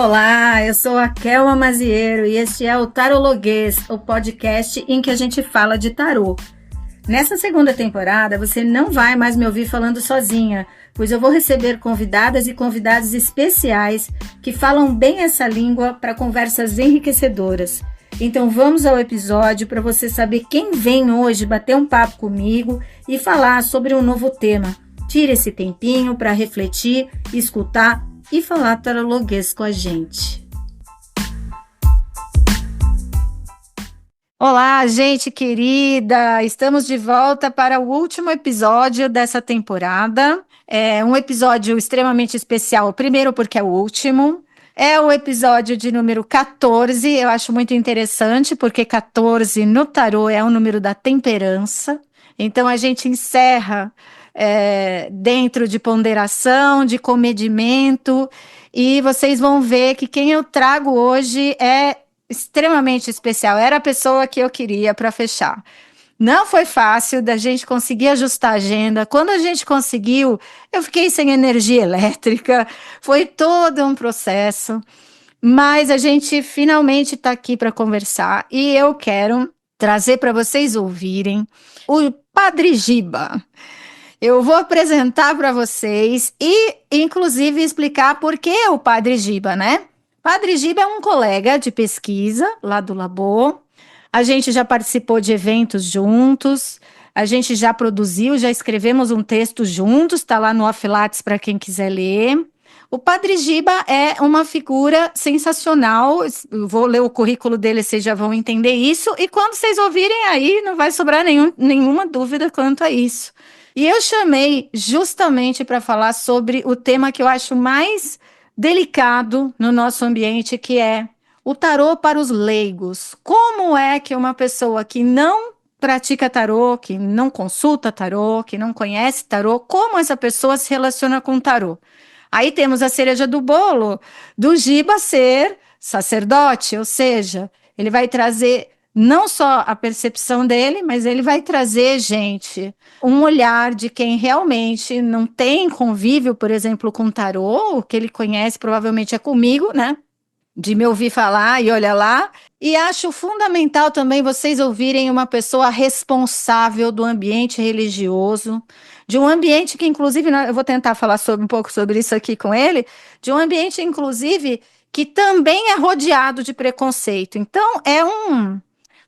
Olá, eu sou a Kelma Maziero e este é o Tarologuês, o podcast em que a gente fala de tarô. Nessa segunda temporada, você não vai mais me ouvir falando sozinha, pois eu vou receber convidadas e convidados especiais que falam bem essa língua para conversas enriquecedoras. Então vamos ao episódio para você saber quem vem hoje bater um papo comigo e falar sobre um novo tema. Tire esse tempinho para refletir, escutar e falar tarologuês com a gente. Olá, gente querida! Estamos de volta para o último episódio dessa temporada. É um episódio extremamente especial, primeiro porque é o último. É o episódio de número 14, eu acho muito interessante, porque 14 no tarô é o número da temperança. Então a gente encerra dentro de ponderação, de comedimento, e vocês vão ver que quem eu trago hoje é extremamente especial, era a pessoa que eu queria para fechar. Não foi fácil da gente conseguir ajustar a agenda. Quando a gente conseguiu, eu fiquei sem energia elétrica, foi todo um processo, mas a gente finalmente está aqui para conversar e eu quero trazer para vocês ouvirem o Padre Giba. Eu vou apresentar para vocês e, inclusive, explicar por que o Padre Giba, né? Padre Giba é um colega de pesquisa lá do Labor. A gente já participou de eventos juntos, a gente já produziu, já escrevemos um texto juntos, está lá no Off-Lattes para quem quiser ler. O Padre Giba é uma figura sensacional, eu vou ler o currículo dele, vocês já vão entender isso, e quando vocês ouvirem aí, não vai sobrar nenhuma dúvida quanto a isso. E eu chamei justamente para falar sobre o tema que eu acho mais delicado no nosso ambiente, que é o tarô para os leigos. Como é que uma pessoa que não pratica tarô, que não consulta tarô, que não conhece tarô, como essa pessoa se relaciona com tarô? Aí temos a cereja do bolo do Giba ser sacerdote, ou seja, ele vai trazer não só a percepção dele, mas ele vai trazer, gente, um olhar de quem realmente não tem convívio, por exemplo, com tarô, o que ele conhece provavelmente é comigo, né? De me ouvir falar e olha lá. E acho fundamental também vocês ouvirem uma pessoa responsável do ambiente religioso, de um ambiente que, inclusive, eu vou tentar falar um pouco sobre isso aqui com ele, de um ambiente, inclusive, que também é rodeado de preconceito. Então, é um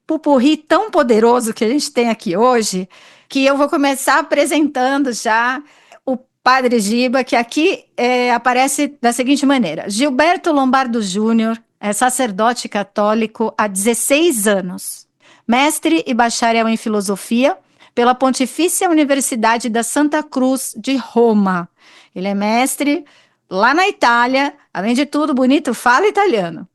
pupurri tão poderoso que a gente tem aqui hoje, que eu vou começar apresentando já o Padre Giba, que aqui aparece da seguinte maneira: Gilberto Lombardo Júnior é sacerdote católico há 16 anos, mestre e bacharel em filosofia pela Pontifícia Universidade da Santa Cruz de Roma. Ele é mestre lá na Itália, além de tudo, bonito, fala italiano.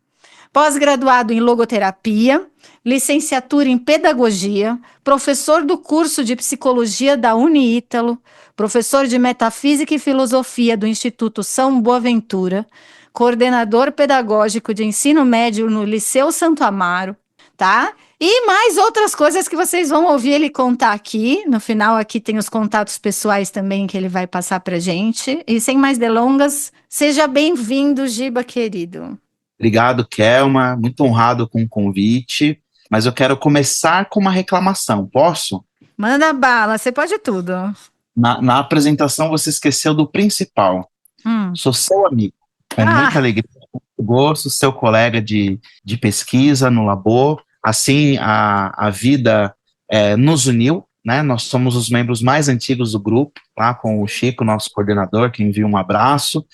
Pós-graduado em logoterapia, licenciatura em pedagogia, professor do curso de psicologia da Uniítalo, professor de metafísica e filosofia do Instituto São Boaventura, coordenador pedagógico de ensino médio no Liceu Santo Amaro, tá? E mais outras coisas que vocês vão ouvir ele contar aqui. No final aqui tem os contatos pessoais também que ele vai passar pra gente. E sem mais delongas, seja bem-vindo, Giba querido. Obrigado, Kelma, muito honrado com o convite, mas eu quero começar com uma reclamação, posso? Manda bala, você pode tudo. Na apresentação você esqueceu do principal. Sou seu amigo, com muita alegria, com gosto, seu colega de pesquisa no Labor. Assim, a vida nos uniu, né? Nós somos os membros mais antigos do grupo, lá com o Chico, nosso coordenador, que envia um abraço.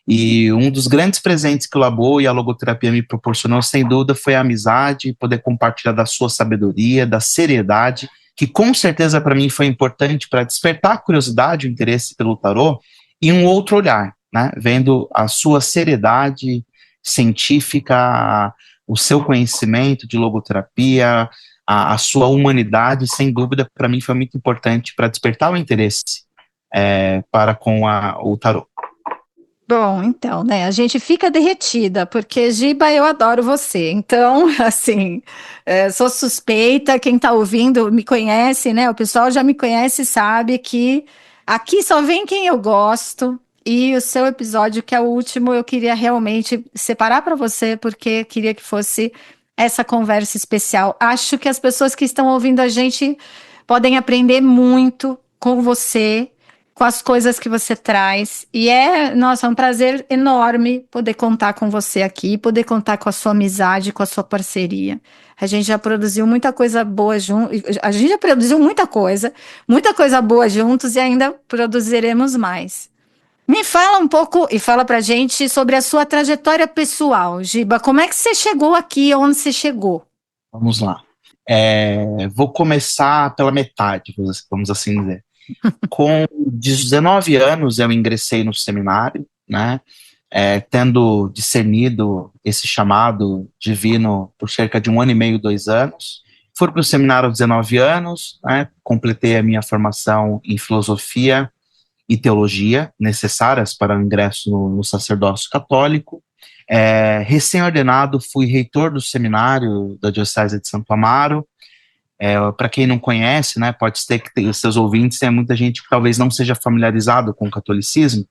E um dos grandes presentes que o Labor e a logoterapia me proporcionou, sem dúvida, foi a amizade, poder compartilhar da sua sabedoria, da seriedade, que com certeza para mim foi importante para despertar a curiosidade, o interesse pelo tarô, e um outro olhar, né? Vendo a sua seriedade científica, o seu conhecimento de logoterapia, a sua humanidade, sem dúvida, para mim foi muito importante para despertar o interesse para com o tarô. Bom, então, né, a gente fica derretida, porque, Giba, eu adoro você, então, assim, sou suspeita, quem tá ouvindo me conhece, né, o pessoal já me conhece e sabe que aqui só vem quem eu gosto, e o seu episódio, que é o último, eu queria realmente separar para você, porque queria que fosse essa conversa especial. Acho que as pessoas que estão ouvindo a gente podem aprender muito com você, com as coisas que você traz. E nossa, é um prazer enorme poder contar com você aqui, poder contar com a sua amizade, com a sua parceria. A gente já produziu muita coisa boa juntos, a gente já produziu muita coisa boa juntos e ainda produziremos mais. Me fala um pouco e fala pra gente sobre a sua trajetória pessoal, Giba. Como é que você chegou aqui, onde você chegou? Vamos lá. Vou começar pela metade, vamos assim dizer. Com 19 anos, eu ingressei no seminário, né? Tendo discernido esse chamado divino por cerca de 1 ano e meio, 2 anos. Fui para o seminário aos 19 anos, né? Completei a minha formação em filosofia e teologia, necessárias para o ingresso no sacerdócio católico. Recém-ordenado, fui reitor do seminário da Diocese de Santo Amaro. Para quem não conhece, né, pode ser que os seus ouvintes tenha muita gente que talvez não seja familiarizado com o catolicismo.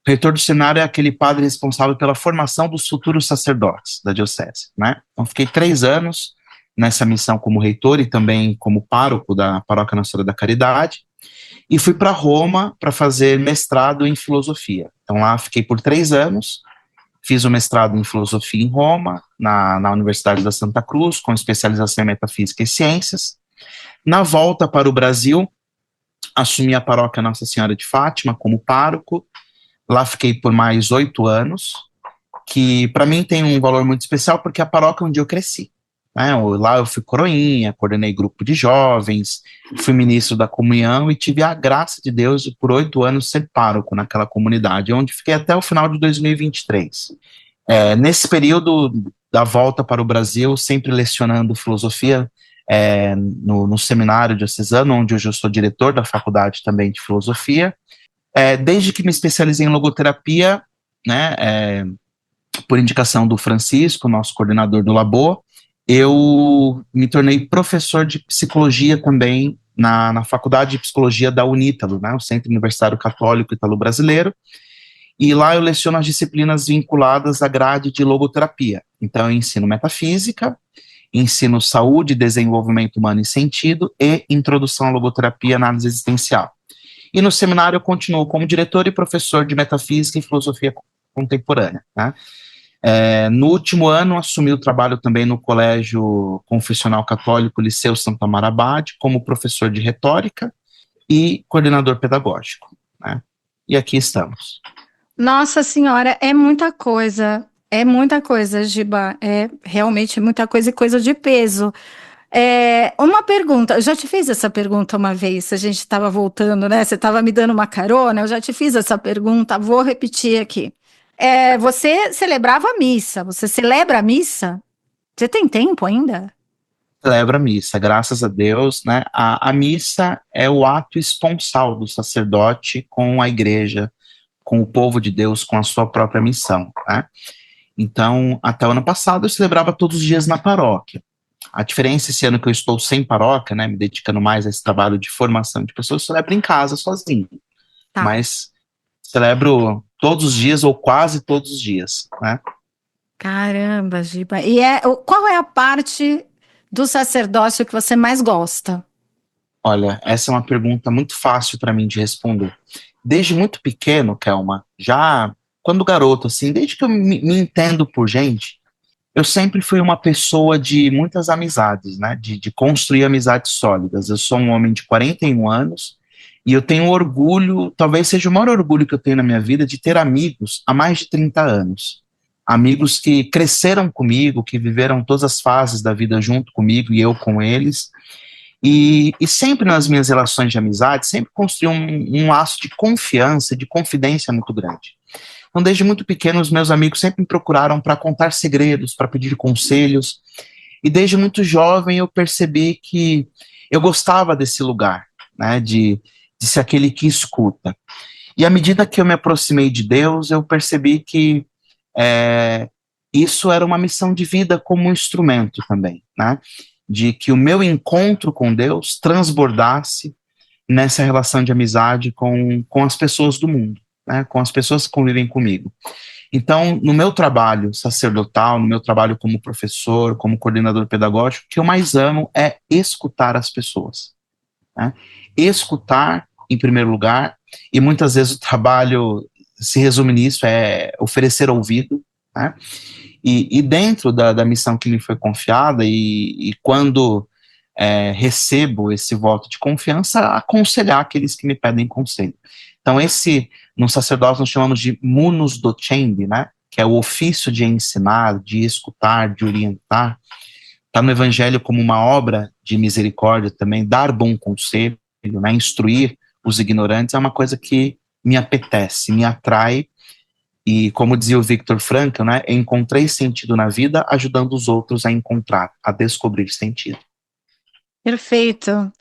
O reitor do seminário é aquele padre responsável pela formação dos futuros sacerdotes da diocese, né? Então, fiquei 3 anos nessa missão como reitor e também como pároco da Paróquia Nossa Senhora da Caridade, e fui para Roma para fazer mestrado em filosofia. Então, lá fiquei por 3 anos, fiz o mestrado em filosofia em Roma, na Universidade da Santa Cruz, com especialização em metafísica e ciências. Na volta para o Brasil, assumi a paróquia Nossa Senhora de Fátima como pároco. Lá fiquei por mais 8 anos, que para mim tem um valor muito especial, porque é a paróquia onde eu cresci. Né? Lá eu fui coroinha, coordenei grupo de jovens, fui ministro da comunhão e tive a graça de Deus de, por 8 anos, ser pároco naquela comunidade, onde fiquei até o final de 2023. Nesse período da volta para o Brasil, sempre lecionando filosofia no seminário diocesano, onde hoje eu sou diretor da faculdade também de filosofia. Desde que me especializei em logoterapia, né, por indicação do Francisco, nosso coordenador do Labor, eu me tornei professor de psicologia também na Faculdade de Psicologia da Unítalo, né, o Centro Universitário Católico Italo-Brasileiro, e lá eu leciono as disciplinas vinculadas à grade de logoterapia. Então, eu ensino metafísica, ensino saúde, desenvolvimento humano e sentido, e introdução à logoterapia e análise existencial. E no seminário eu continuo como diretor e professor de metafísica e filosofia contemporânea. Né? No último ano, assumi o trabalho também no Colégio Confessional Católico Liceu Santo Amaro Abade, como professor de retórica e coordenador pedagógico. Né? E aqui estamos. Nossa Senhora, é muita coisa, Giba, é realmente muita coisa e coisa de peso. Uma pergunta, eu já te fiz essa pergunta uma vez, a gente estava voltando, né? Você estava me dando uma carona, eu já te fiz essa pergunta, vou repetir aqui. Você celebrava a missa, você celebra a missa? Você tem tempo ainda? Celebra a missa, graças a Deus, né? A missa é o ato esponsal do sacerdote com a igreja, com o povo de Deus, com a sua própria missão, né? Então, até o ano passado, eu celebrava todos os dias na paróquia. A diferença esse ano que eu estou sem paróquia, né, me dedicando mais a esse trabalho de formação de pessoas, eu celebro em casa, sozinho. Tá. Mas celebro todos os dias, ou quase todos os dias, né? Caramba, Giba. E qual é a parte do sacerdócio que você mais gosta? Olha, essa é uma pergunta muito fácil para mim de responder. Desde muito pequeno, Kelma, já quando garoto, assim, desde que eu me entendo por gente, eu sempre fui uma pessoa de muitas amizades, né? De construir amizades sólidas. Eu sou um homem de 41 anos e eu tenho orgulho, talvez seja o maior orgulho que eu tenho na minha vida, de ter amigos há mais de 30 anos. Amigos que cresceram comigo, que viveram todas as fases da vida junto comigo e eu com eles. E sempre nas minhas relações de amizade, sempre construí um laço de confiança, de confidência muito grande. Então, desde muito pequeno, os meus amigos sempre me procuraram para contar segredos, para pedir conselhos. E desde muito jovem eu percebi que eu gostava desse lugar, né, de ser aquele que escuta. E à medida que eu me aproximei de Deus, eu percebi que isso era uma missão de vida como um instrumento também, né, de que o meu encontro com Deus transbordasse nessa relação de amizade com as pessoas do mundo. né, com as pessoas que convivem comigo. Então, no meu trabalho sacerdotal, no meu trabalho como professor, como coordenador pedagógico, o que eu mais amo é escutar as pessoas, né? Escutar, em primeiro lugar, e muitas vezes o trabalho se resume nisso, é oferecer ouvido, né? E dentro da missão que me foi confiada, e quando recebo esse voto de confiança, aconselhar aqueles que me pedem conselho. Então, no sacerdócio nós chamamos de munus docendi, né? Que é o ofício de ensinar, de escutar, de orientar. Está no Evangelho como uma obra de misericórdia também, dar bom conselho, né? Instruir os ignorantes é uma coisa que me apetece, me atrai. E como dizia o Viktor Frankl, né? Encontrei sentido na vida ajudando os outros a encontrar, a descobrir sentido. Perfeito.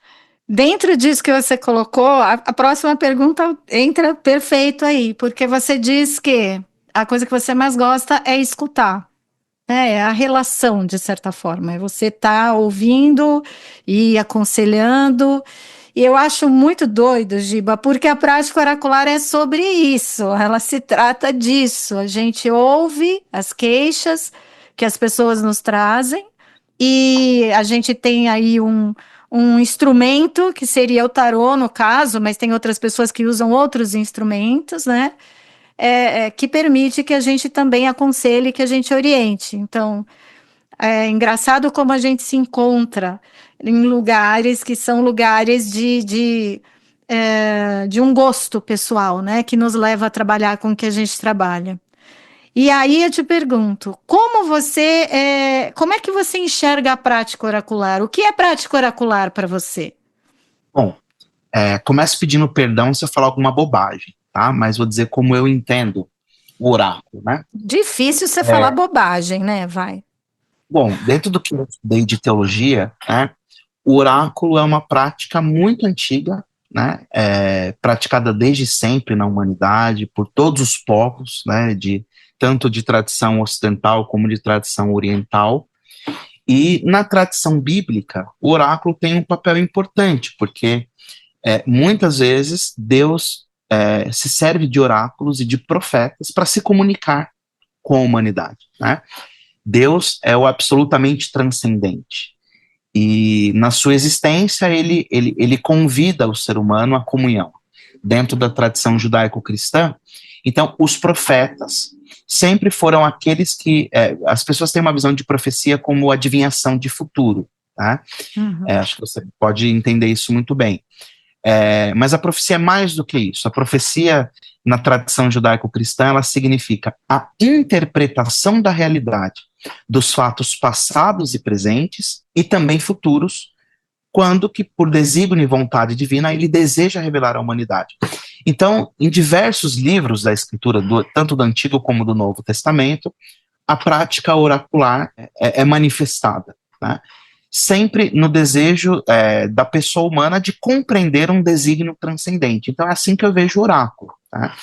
Dentro disso que você colocou, a próxima pergunta entra perfeito aí, porque você diz que a coisa que você mais gosta é escutar, né? É a relação, de certa forma. É você estar ouvindo e aconselhando. E eu acho muito doido, Giba, porque a prática oracular é sobre isso. Ela se trata disso. A gente ouve as queixas que as pessoas nos trazem e a gente tem aí um instrumento que seria o tarô, no caso, mas tem outras pessoas que usam outros instrumentos, né? Que permite que a gente também aconselhe, que a gente oriente. Então, é engraçado como a gente se encontra em lugares que são lugares de um gosto pessoal, né? Que nos leva a trabalhar com o que a gente trabalha. E aí eu te pergunto, como é que você enxerga a prática oracular? O que é prática oracular para você? Bom, começo pedindo perdão se eu falar alguma bobagem, tá? Mas vou dizer como eu entendo o oráculo, né? Difícil você falar bobagem, né? Vai. Bom, dentro do que eu estudei de teologia, né, o oráculo é uma prática muito antiga, né, praticada desde sempre na humanidade, por todos os povos, né, tanto de tradição ocidental como de tradição oriental. E na tradição bíblica, o oráculo tem um papel importante, porque muitas vezes Deus se serve de oráculos e de profetas para se comunicar com a humanidade, né? Deus é o absolutamente transcendente. E na sua existência, ele convida o ser humano à comunhão. Dentro da tradição judaico-cristã, então, os profetas sempre foram aqueles que... as pessoas têm uma visão de profecia como adivinhação de futuro, tá? Uhum. Acho que você pode entender isso muito bem. Mas a profecia é mais do que isso. A profecia, na tradição judaico-cristã, ela significa a interpretação da realidade dos fatos passados e presentes e também futuros, quando que, por desígnio e vontade divina, ele deseja revelar à humanidade. Então, em diversos livros da Escritura, tanto do Antigo como do Novo Testamento, a prática oracular é manifestada, né? Sempre no desejo da pessoa humana de compreender um desígnio transcendente. Então, é assim que eu vejo o oráculo, tá?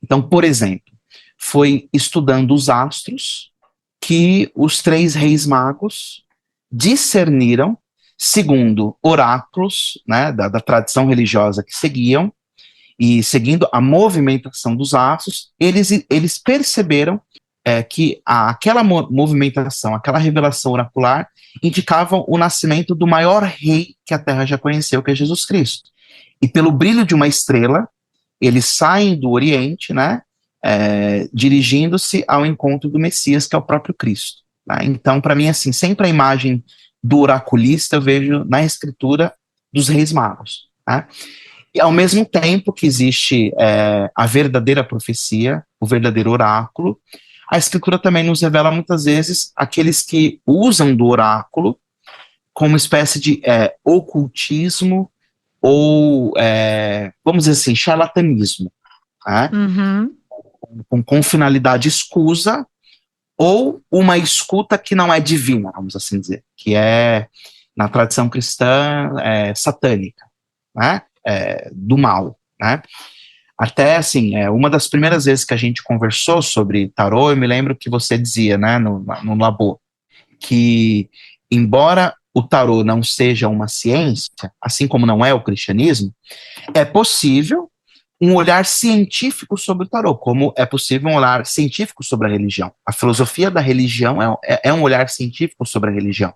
Então, por exemplo, foi estudando os astros que os 3 reis magos discerniram, segundo oráculos, né, da tradição religiosa que seguiam, e seguindo a movimentação dos astros, eles perceberam que aquela movimentação, aquela revelação oracular, indicavam o nascimento do maior rei que a Terra já conheceu, que é Jesus Cristo. E pelo brilho de uma estrela, eles saem do Oriente, né, dirigindo-se ao encontro do Messias, que é o próprio Cristo. Tá? Então, para mim, assim, sempre a imagem do oraculista eu vejo na escritura dos reis magos. Tá? E ao mesmo tempo que existe a verdadeira profecia, o verdadeiro oráculo, a escritura também nos revela muitas vezes aqueles que usam do oráculo como uma espécie de ocultismo ou, vamos dizer assim, charlatanismo, né? Uhum. Com finalidade escusa ou uma escuta que não é divina, vamos assim dizer, que é, na tradição cristã, satânica, né? Do mal, né? Até, assim, uma das primeiras vezes que a gente conversou sobre tarô, eu me lembro que você dizia, né, no Labor, que embora o tarô não seja uma ciência, assim como não é o cristianismo, é possível um olhar científico sobre o tarô, como é possível um olhar científico sobre a religião. A filosofia da religião é um olhar científico sobre a religião.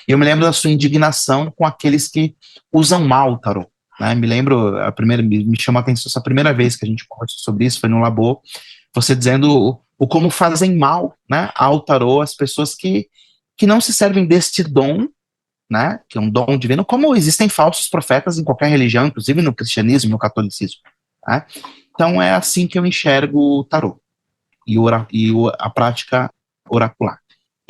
E eu me lembro da sua indignação com aqueles que usam mal o tarô. Né? Me lembro, me chamou a atenção essa primeira vez que a gente conversou sobre isso, foi no Labor, você dizendo o como fazem mal, né, ao tarô as pessoas que não se servem deste dom, né, que é um dom divino, como existem falsos profetas em qualquer religião, inclusive no cristianismo, no catolicismo. Né? Então é assim que eu enxergo o tarô a prática oracular.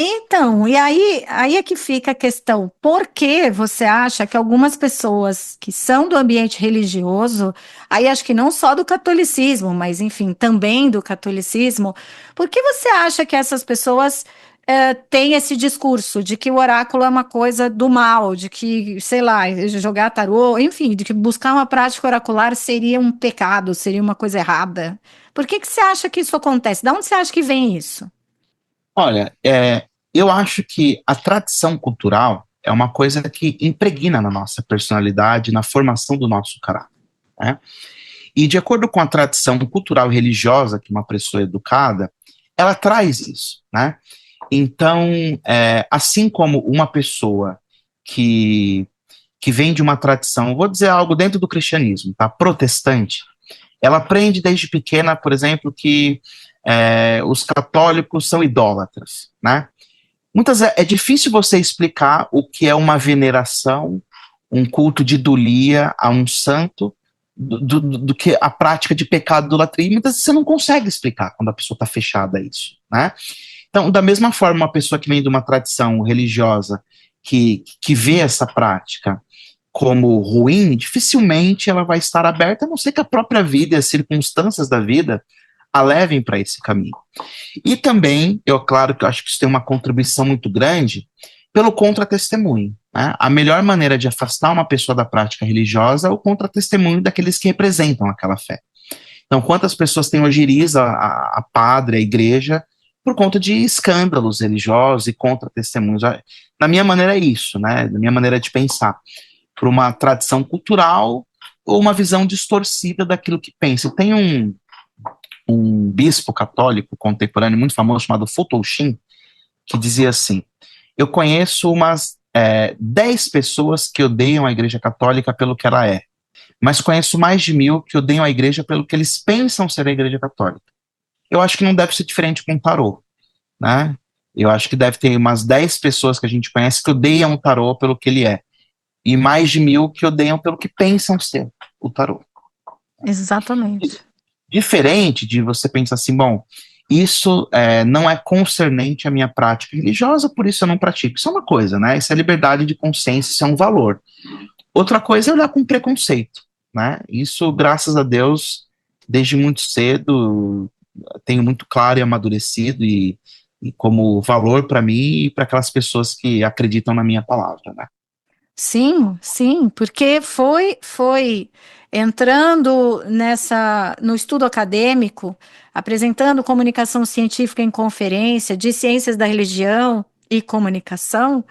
Então, e aí é que fica a questão, por que você acha que algumas pessoas que são do ambiente religioso, aí acho que não só do catolicismo, mas enfim, também do catolicismo, por que você acha que essas pessoas têm esse discurso de que o oráculo é uma coisa do mal, de que, sei lá, jogar tarô, enfim, de que buscar uma prática oracular seria um pecado, seria uma coisa errada? Por que que você acha que isso acontece? De onde você acha que vem isso? Olha, eu acho que a tradição cultural é uma coisa que impregna na nossa personalidade, na formação do nosso caráter. Né? E de acordo com a tradição cultural e religiosa que uma pessoa é educada, ela traz isso. Né? Então, assim como uma pessoa que, que vem de uma tradição, vou dizer algo dentro do cristianismo, tá? Protestante, ela aprende desde pequena, por exemplo, que os católicos são idólatras, né? Muitas é difícil você explicar o que é uma veneração, um culto de idolia a um santo, do que a prática de pecado, idolatria. Muitas vezes você não consegue explicar quando a pessoa está fechada a isso, né? Então, da mesma forma, uma pessoa que vem de uma tradição religiosa que vê essa prática como ruim, dificilmente ela vai estar aberta, a não ser que a própria vida e as circunstâncias da vida a levem para esse caminho. E também, claro que eu acho que isso tem uma contribuição muito grande pelo contra-testemunho. Né? A melhor maneira de afastar uma pessoa da prática religiosa é o contra-testemunho daqueles que representam aquela fé. Então, quantas pessoas têm ojeriza a padre, a igreja, por conta de escândalos religiosos e contra-testemunhos? Na minha maneira é isso, né? Na minha maneira de pensar, por uma tradição cultural ou uma visão distorcida daquilo que pensa. Tem um bispo católico contemporâneo muito famoso chamado Fu Shin, que dizia assim: eu conheço umas 10 pessoas que odeiam a Igreja Católica pelo que ela é, mas conheço mais de 1.000 que odeiam a Igreja pelo que eles pensam ser a Igreja Católica. Eu acho que não deve ser diferente com o tarô, né? Eu acho que deve ter umas 10 pessoas que a gente conhece que odeiam o tarô pelo que ele é, e mais de 1.000 que odeiam pelo que pensam ser o tarô. Exatamente. Diferente de você pensar assim, bom, isso não é concernente à minha prática religiosa, por isso eu não pratico. Isso é uma coisa, né? Isso é liberdade de consciência, isso é um valor. Outra coisa é olhar com preconceito, né? Isso, graças a Deus, desde muito cedo, tenho muito claro e amadurecido e como valor para mim e para aquelas pessoas que acreditam na minha palavra, né? Sim, sim, porque foi entrando no estudo acadêmico, apresentando comunicação científica em conferência de ciências da religião e comunicação,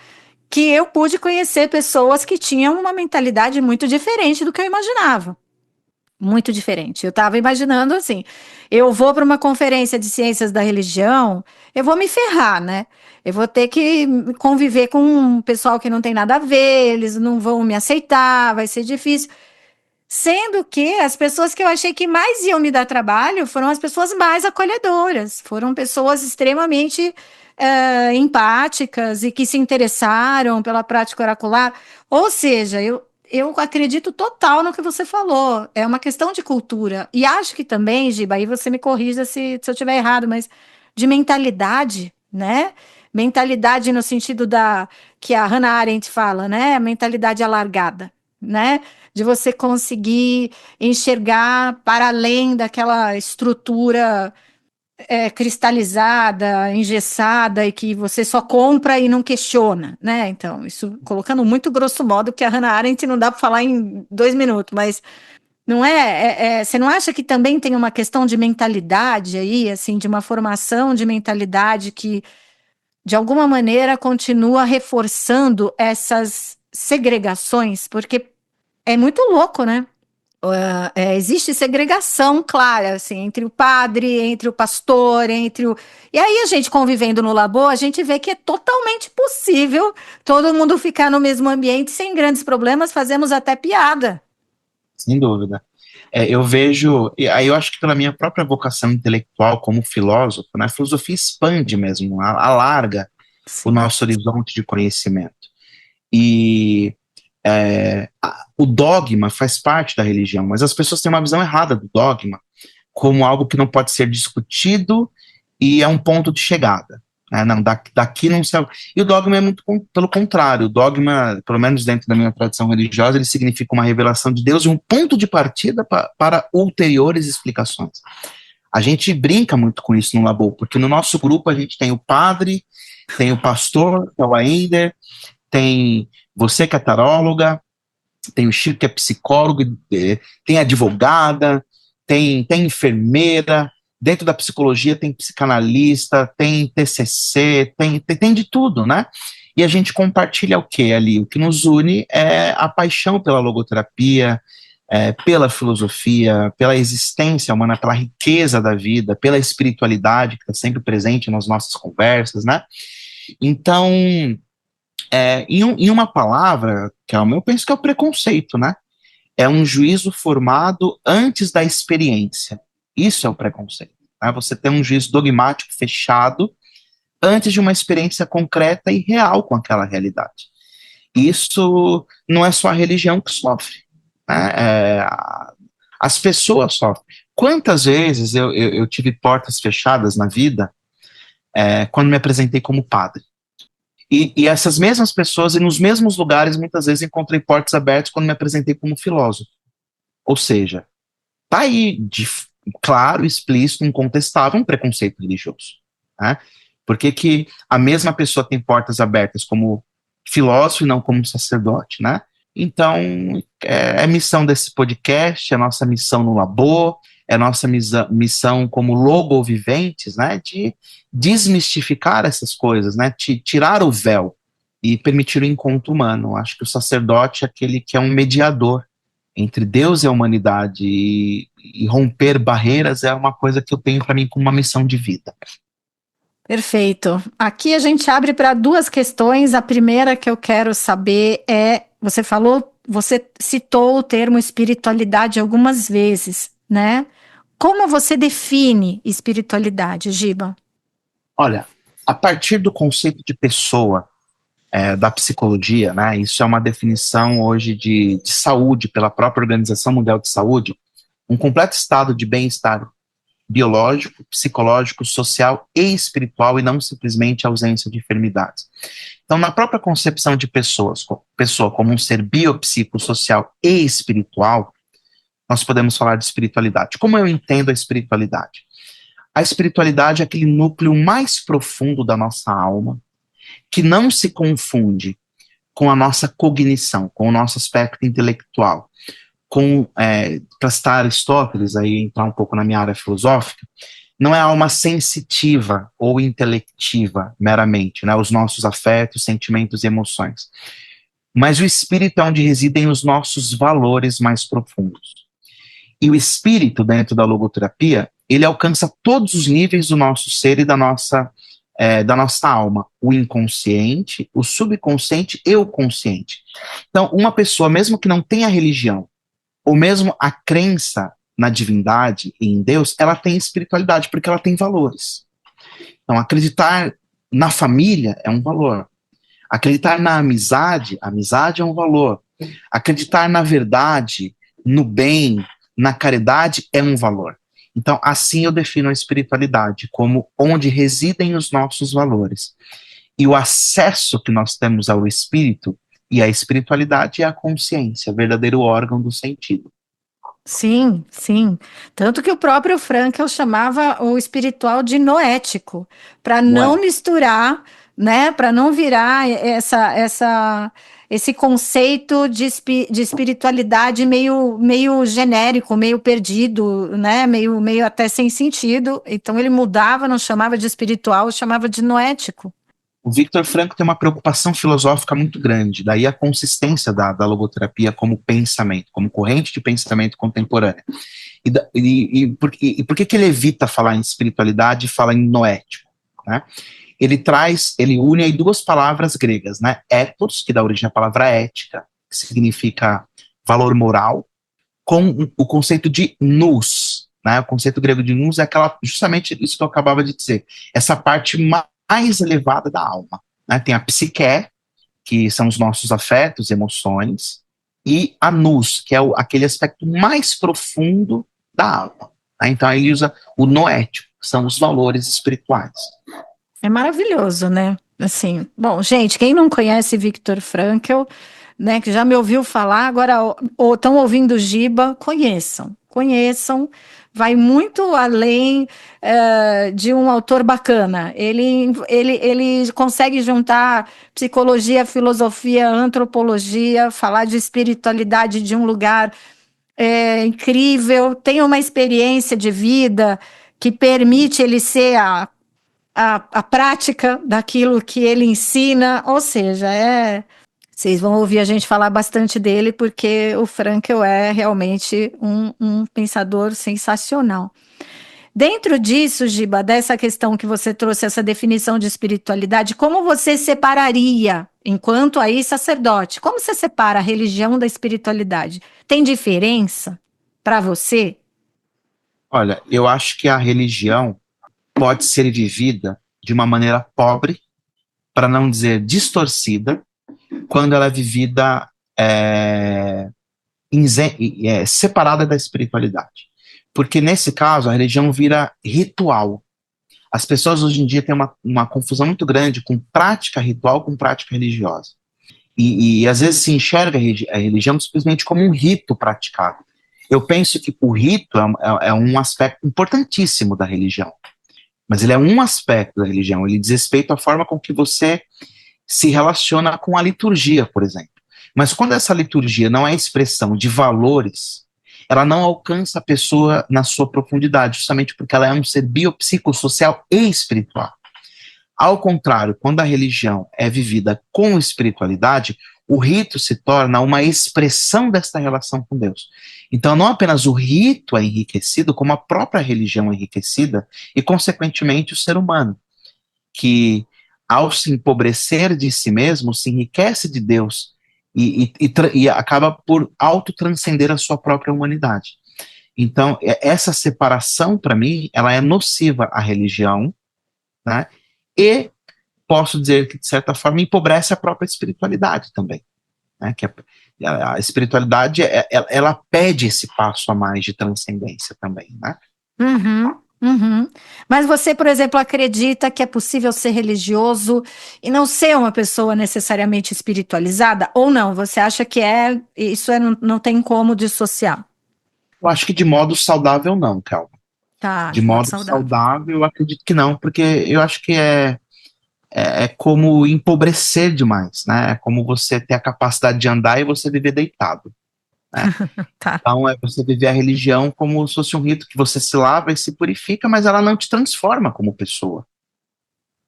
que eu pude conhecer pessoas que tinham uma mentalidade muito diferente do que eu imaginava. Muito diferente. Eu estava imaginando assim: eu vou para uma conferência de ciências da religião, eu vou me ferrar, né? Eu vou ter que conviver com um pessoal que não tem nada a ver, eles não vão me aceitar, vai ser difícil. Sendo que as pessoas que eu achei que mais iam me dar trabalho foram as pessoas mais acolhedoras, foram pessoas extremamente empáticas e que se interessaram pela prática oracular. Ou seja, eu acredito total no que você falou. É uma questão de cultura. E acho que também, Giba, aí você me corrija se eu estiver errado, mas de mentalidade, né? Mentalidade no sentido da que a Hannah Arendt fala, né? Mentalidade alargada, né? De você conseguir enxergar para além daquela estrutura cristalizada, engessada e que você só compra e não questiona, né? Então, isso colocando muito grosso modo, que a Hannah Arendt não dá para falar em 2 minutos, mas não você não acha que também tem uma questão de mentalidade aí, assim, de uma formação de mentalidade que, de alguma maneira, continua reforçando essas segregações? Porque é muito louco, né? Existe segregação clara, assim, entre o padre, entre o pastor, E aí a gente convivendo no labor, a gente vê que é totalmente possível todo mundo ficar no mesmo ambiente sem grandes problemas, fazemos até piada. Sem dúvida. Eu vejo, e aí eu acho que pela minha própria vocação intelectual como filósofo, né, a filosofia expande mesmo, alarga o Sim. nosso horizonte de conhecimento. E o dogma faz parte da religião, mas as pessoas têm uma visão errada do dogma como algo que não pode ser discutido e é um ponto de chegada. Não, daqui não se. E o dogma é muito pelo contrário. O dogma, pelo menos dentro da minha tradição religiosa, ele significa uma revelação de Deus e um ponto de partida para ulteriores explicações. A gente brinca muito com isso no Labor, porque no nosso grupo a gente tem o padre, tem o pastor, que é o Ainder, tem você que é taróloga, tem o Chico que é psicólogo, tem advogada, tem enfermeira, dentro da psicologia tem psicanalista, tem TCC, tem de tudo, né? E a gente compartilha o que ali? O que nos une é a paixão pela logoterapia, pela filosofia, pela existência humana, pela riqueza da vida, pela espiritualidade que está sempre presente nas nossas conversas, né? Então, em uma palavra, Kelma, eu penso que é o preconceito, né? É um juízo formado antes da experiência. Isso é o preconceito. Né? Você tem um juízo dogmático fechado antes de uma experiência concreta e real com aquela realidade. Isso não é só a religião que sofre. Né? As pessoas sofrem. Quantas vezes eu tive portas fechadas na vida quando me apresentei como padre? E essas mesmas pessoas, e nos mesmos lugares, muitas vezes encontrei portas abertas quando me apresentei como filósofo. Ou seja, tá aí, claro, explícito, incontestável, um preconceito religioso. Né? Por que a mesma pessoa tem portas abertas como filósofo e não como sacerdote, né? Então, é missão desse podcast, é nossa missão no Labor, é nossa missão como logoviventes, né, de desmistificar essas coisas, né, tirar o véu e permitir o encontro humano. Acho que o sacerdote é aquele que é um mediador entre Deus e a humanidade, e romper barreiras é uma coisa que eu tenho para mim como uma missão de vida. Perfeito. Aqui a gente abre para duas questões. A primeira que eu quero saber você citou o termo espiritualidade algumas vezes, né? Como você define espiritualidade, Giba? Olha, a partir do conceito de pessoa, da psicologia, né? Isso é uma definição hoje de saúde pela própria Organização Mundial de Saúde, um completo estado de bem-estar biológico, psicológico, social e espiritual, e não simplesmente ausência de enfermidades. Então, na própria concepção de pessoa como um ser biopsicossocial e espiritual, nós podemos falar de espiritualidade. Como eu entendo a espiritualidade? A espiritualidade é aquele núcleo mais profundo da nossa alma, que não se confunde com a nossa cognição, com o nosso aspecto intelectual. Para citar Aristóteles, aí entrar um pouco na minha área filosófica, não é alma sensitiva ou intelectiva meramente, né, os nossos afetos, sentimentos e emoções. Mas o espírito é onde residem os nossos valores mais profundos. E o espírito, dentro da logoterapia, ele alcança todos os níveis do nosso ser e da nossa alma, o inconsciente, o subconsciente e o consciente. Então, uma pessoa, mesmo que não tenha religião, ou mesmo a crença na divindade e em Deus, ela tem espiritualidade, porque ela tem valores. Então, acreditar na família é um valor. Acreditar na amizade, amizade é um valor. Acreditar na verdade, no bem, na caridade é um valor. Então, assim eu defino a espiritualidade, como onde residem os nossos valores. E o acesso que nós temos ao espírito e a espiritualidade é a consciência, verdadeiro órgão do sentido. Sim, sim. Tanto que o próprio Frankl chamava o espiritual de noético, para não misturar, né? Para não virar esse conceito de espiritualidade meio genérico, meio perdido, né? Meio até sem sentido. Então ele mudava, não chamava de espiritual, chamava de noético. O Viktor Frankl tem uma preocupação filosófica muito grande, daí a consistência da logoterapia como pensamento, como corrente de pensamento contemporânea. E por que ele evita falar em espiritualidade e fala em noético, né? Ele une aí duas palavras gregas, né? Ethos, que dá origem à palavra ética, que significa valor moral, com o conceito de nous, né? O conceito grego de nous é justamente isso que eu acabava de dizer, essa parte mais elevada da alma, né? Tem a psique, que são os nossos afetos, emoções, e a nous, que é aquele aspecto mais profundo da alma, né? Então ele usa o noético, que são os valores espirituais. É maravilhoso, né? Assim, bom, gente, quem não conhece Viktor Frankl, né, que já me ouviu falar, agora ou estão ouvindo o Giba, conheçam, vai muito além de um autor bacana. Ele consegue juntar psicologia, filosofia, antropologia, falar de espiritualidade de um lugar incrível, tem uma experiência de vida que permite ele ser a prática daquilo que ele ensina, ou seja, vocês vão ouvir a gente falar bastante dele, porque o Frankl é realmente um pensador sensacional. Dentro disso, Giba, dessa questão que você trouxe, essa definição de espiritualidade, como você separaria, enquanto aí sacerdote, como você separa a religião da espiritualidade? Tem diferença para você? Olha, eu acho que a religião pode ser vivida de uma maneira pobre, para não dizer distorcida, quando ela é vivida separada da espiritualidade. Porque nesse caso, a religião vira ritual. As pessoas hoje em dia têm uma confusão muito grande com prática ritual com prática religiosa. E às vezes se enxerga a religião simplesmente como um rito praticado. Eu penso que o rito é um aspecto importantíssimo da religião. Mas ele é um aspecto da religião, ele diz respeito à forma com que você se relaciona com a liturgia, por exemplo. Mas quando essa liturgia não é expressão de valores, ela não alcança a pessoa na sua profundidade, justamente porque ela é um ser biopsicossocial e espiritual. Ao contrário, quando a religião é vivida com espiritualidade, o rito se torna uma expressão desta relação com Deus. Então, não apenas o rito é enriquecido, como a própria religião é enriquecida, e, consequentemente, o ser humano, que, ao se empobrecer de si mesmo, se enriquece de Deus e acaba por autotranscender a sua própria humanidade. Então, essa separação, para mim, ela é nociva à religião, né? E posso dizer que, de certa forma, empobrece a própria espiritualidade também, né? Que a espiritualidade, ela pede esse passo a mais de transcendência também, né? Uhum, uhum. Mas você, por exemplo, acredita que é possível ser religioso e não ser uma pessoa necessariamente espiritualizada? Ou não? Você acha que não tem como dissociar? Eu acho que de modo saudável não, Calma. Tá, De de modo modo saudável. saudável, eu acredito que não, porque eu acho que é como empobrecer demais, né? É como você ter a capacidade de andar e você viver deitado, né? Tá. Então, é você viver a religião como se fosse um rito que você se lava e se purifica, mas ela não te transforma como pessoa,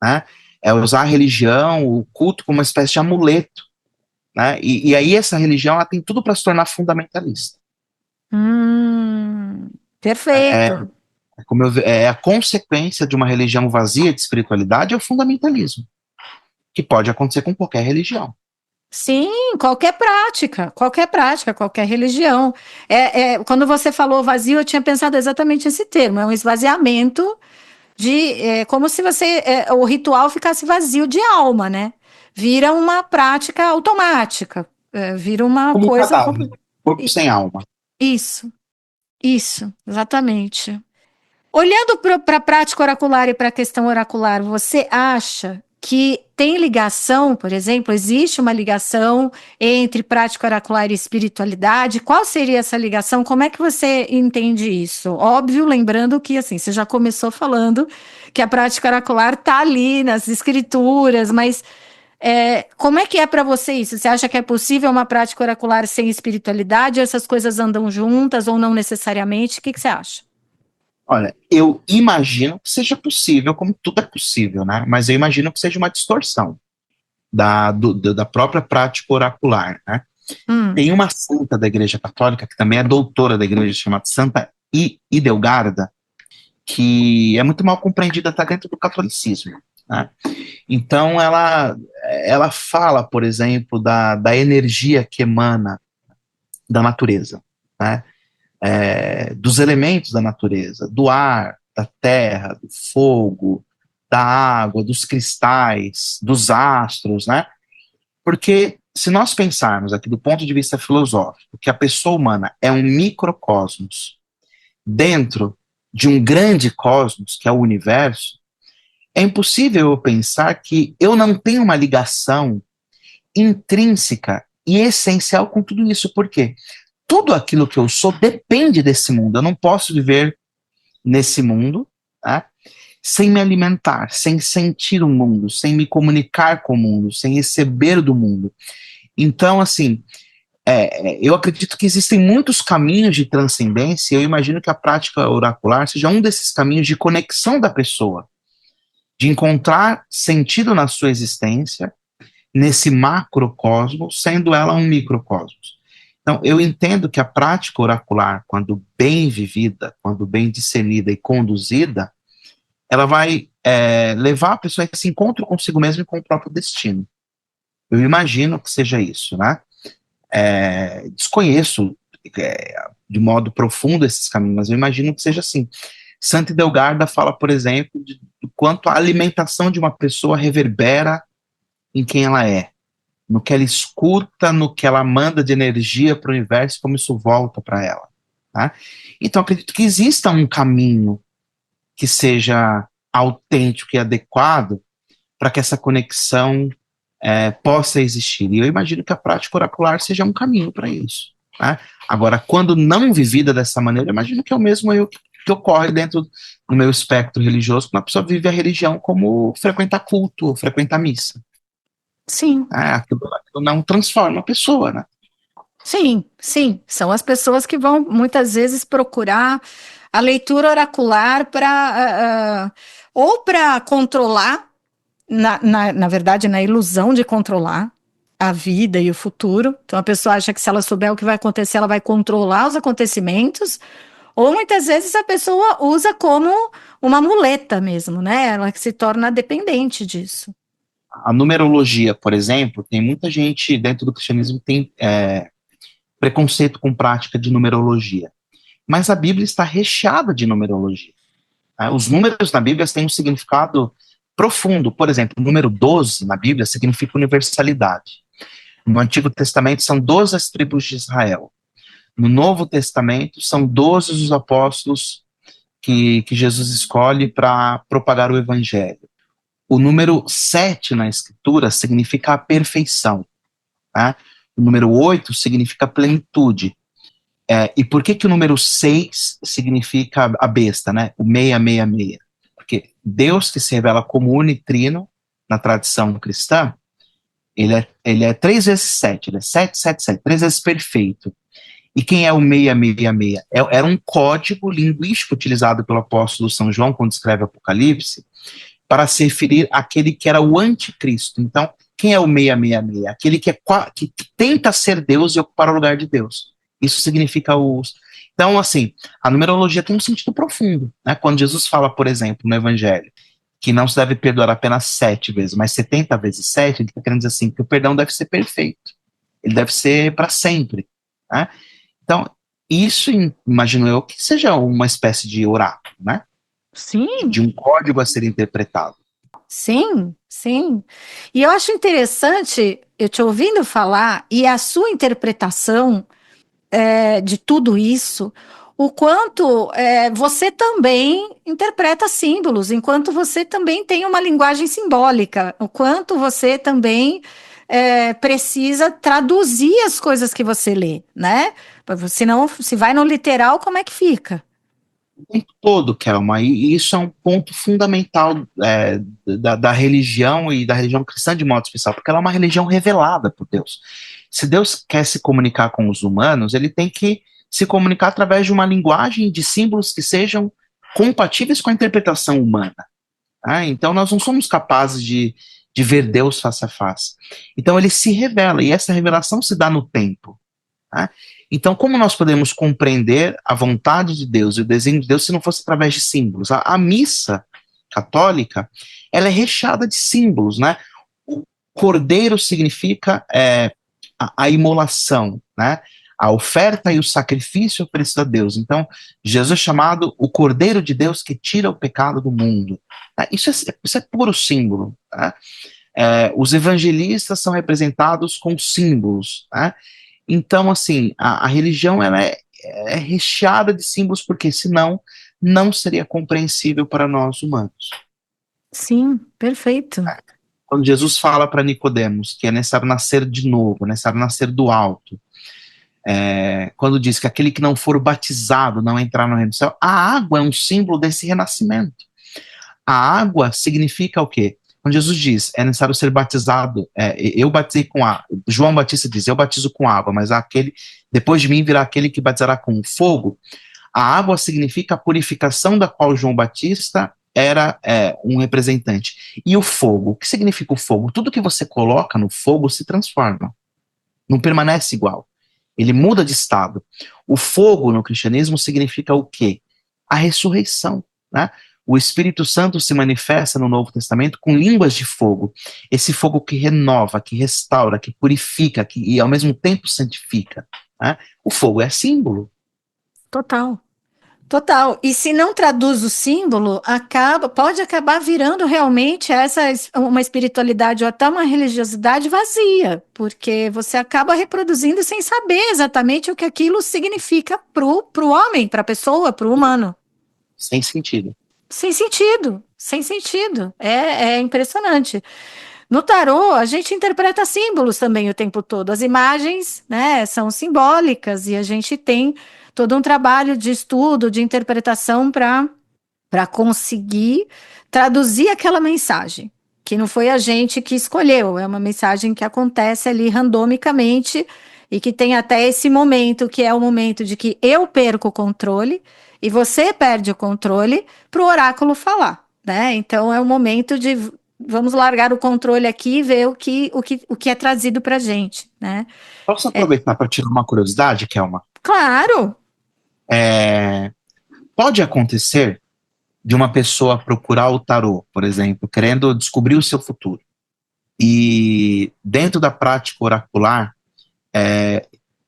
né? É usar a religião, o culto, como uma espécie de amuleto, né? E aí essa religião, ela tem tudo para se tornar fundamentalista. É, Perfeito. é a consequência de uma religião vazia de espiritualidade é o fundamentalismo, que pode acontecer com qualquer religião. Sim, qualquer religião. Quando você falou vazio, eu tinha pensado exatamente esse termo, é um esvaziamento como se o ritual ficasse vazio de alma, né? Vira uma prática automática, vira uma Como um coisa. cadáver, corpo I- sem alma. Isso, isso, exatamente. Olhando para a prática oracular e para a questão oracular, você acha que tem ligação, por exemplo, existe uma ligação entre prática oracular e espiritualidade? Qual seria essa ligação? Como é que você entende isso? Óbvio, lembrando que assim, você já começou falando que a prática oracular está ali nas escrituras, mas como é que é para você isso? Você acha que é possível uma prática oracular sem espiritualidade? Essas coisas andam juntas ou não necessariamente? O que você acha? Olha, eu imagino que seja possível, como tudo é possível, né? Mas eu imagino que seja uma distorção da própria prática oracular, né? Tem uma santa da Igreja Católica, que também é doutora da Igreja, chamada Santa Idelgarda, que é muito mal compreendida até dentro do catolicismo, né? Então, ela fala, por exemplo, da energia que emana da natureza, né? Dos elementos da natureza, do ar, da terra, do fogo, da água, dos cristais, dos astros, né? Porque se nós pensarmos aqui do ponto de vista filosófico que a pessoa humana é um microcosmos dentro de um grande cosmos, que é o universo, é impossível eu pensar que eu não tenho uma ligação intrínseca e essencial com tudo isso. Por quê? Tudo aquilo que eu sou depende desse mundo. Eu não posso viver nesse mundo, tá? Sem me alimentar, sem sentir o mundo, sem me comunicar com o mundo, sem receber do mundo. Então, assim, eu acredito que existem muitos caminhos de transcendência, e eu imagino que a prática oracular seja um desses caminhos de conexão da pessoa, de encontrar sentido na sua existência, nesse macrocosmos, sendo ela um microcosmos. Então, eu entendo que a prática oracular, quando bem vivida, quando bem discernida e conduzida, ela vai levar a pessoa a esse encontro consigo mesmo e com o próprio destino. Eu imagino que seja isso, né? Desconheço de modo profundo esses caminhos, mas eu imagino que seja assim. Santa Idelgarda fala, por exemplo, do quanto a alimentação de uma pessoa reverbera em quem ela é, no que ela escuta, no que ela manda de energia para o universo, como isso volta para ela. Tá? Então, acredito que exista um caminho que seja autêntico e adequado para que essa conexão possa existir. E eu imagino que a prática oracular seja um caminho para isso. Tá? Agora, quando não vivida dessa maneira, eu imagino que é o mesmo erro que ocorre dentro do meu espectro religioso, quando a pessoa vive a religião como frequentar culto, frequentar missa. Sim. Aquilo não transforma a pessoa, né? Sim, sim. São as pessoas que vão muitas vezes procurar a leitura oracular para ou para controlar, na verdade, na ilusão de controlar a vida e o futuro. Então a pessoa acha que se ela souber o que vai acontecer, ela vai controlar os acontecimentos, ou muitas vezes a pessoa usa como uma muleta mesmo, né? Ela que se torna dependente disso. A numerologia, por exemplo, tem muita gente dentro do cristianismo que tem preconceito com prática de numerologia. Mas a Bíblia está recheada de numerologia. Né? Os números na Bíblia têm um significado profundo. Por exemplo, o número 12 na Bíblia significa universalidade. No Antigo Testamento são 12 as tribos de Israel. No Novo Testamento são 12 os apóstolos que Jesus escolhe para propagar o evangelho. O número 7 na Escritura significa a perfeição. Tá? O número 8 significa plenitude. E por que o número 6 significa a besta, né? O 666? Porque Deus, que se revela como unitrino na tradição cristã, ele é 3 vezes 7, ele é 7, 3 vezes perfeito. E quem é o 666? Era um código linguístico utilizado pelo apóstolo São João quando escreve Apocalipse, para se referir àquele que era o anticristo. Então, quem é o 666? Aquele que tenta ser Deus e ocupar o lugar de Deus. Isso significa os... Então, assim, a numerologia tem um sentido profundo. Né? Quando Jesus fala, por exemplo, no Evangelho, que não se deve perdoar apenas 7 vezes, mas 70 vezes 7, ele está querendo dizer assim, que o perdão deve ser perfeito. Ele deve ser para sempre. Né? Então, isso, imagino eu, que seja uma espécie de oráculo, né? Sim. De um código a ser interpretado. Sim, sim. E eu acho interessante, eu te ouvindo falar, e a sua interpretação de tudo isso, o quanto você também interpreta símbolos, enquanto você também tem uma linguagem simbólica, o quanto você também precisa traduzir as coisas que você lê, né? Senão, se vai no literal, como é que fica? O tempo todo, Kelma, e isso é um ponto fundamental da religião e da religião cristã de modo especial, porque ela é uma religião revelada por Deus. Se Deus quer se comunicar com os humanos, ele tem que se comunicar através de uma linguagem de símbolos que sejam compatíveis com a interpretação humana. Tá? Então, nós não somos capazes de ver Deus face a face. Então, ele se revela, e essa revelação se dá no tempo. Tá? Então, como nós podemos compreender a vontade de Deus e o desenho de Deus se não fosse através de símbolos? A missa católica, ela é recheada de símbolos, né? O cordeiro significa a imolação, né? A oferta e o sacrifício oferecido a Deus. Então, Jesus é chamado o Cordeiro de Deus que tira o pecado do mundo. Tá? Isso é puro símbolo. Tá? Os evangelistas são representados com símbolos. Tá? Então, assim, a religião ela é recheada de símbolos, porque senão não seria compreensível para nós humanos. Sim, perfeito. Quando Jesus fala para Nicodemos que é necessário nascer de novo, é necessário nascer do alto, quando diz que aquele que não for batizado não entrar no reino do céu, a água é um símbolo desse renascimento. A água significa o quê? Quando Jesus diz, é necessário ser batizado, eu batizei com água, João Batista diz, eu batizo com água, mas depois de mim virá aquele que batizará com fogo. A água significa a purificação da qual João Batista era um representante. E o fogo, o que significa o fogo? Tudo que você coloca no fogo se transforma, não permanece igual. Ele muda de estado. O fogo no cristianismo significa o quê? A ressurreição, né? O Espírito Santo se manifesta no Novo Testamento com línguas de fogo. Esse fogo que renova, que restaura, que purifica, e ao mesmo tempo santifica. Né? O fogo é símbolo. Total. Total. E se não traduz o símbolo, pode acabar virando realmente uma espiritualidade ou até uma religiosidade vazia, porque você acaba reproduzindo sem saber exatamente o que aquilo significa pro homem, para a pessoa, pro humano. Sem sentido. Sem sentido, sem sentido. É impressionante. No tarô, a gente interpreta símbolos também o tempo todo. As imagens, né, são simbólicas e a gente tem todo um trabalho de estudo, de interpretação para conseguir traduzir aquela mensagem, que não foi a gente que escolheu, é uma mensagem que acontece ali randomicamente e que tem até esse momento, que é o momento de que eu perco o controle e você perde o controle para o oráculo falar, né? Então é o momento de vamos largar o controle aqui e ver o que é trazido para a gente, né? Posso aproveitar para tirar uma curiosidade, Kelma? Claro! Pode acontecer de uma pessoa procurar o tarô, por exemplo, querendo descobrir o seu futuro. E dentro da prática oracular,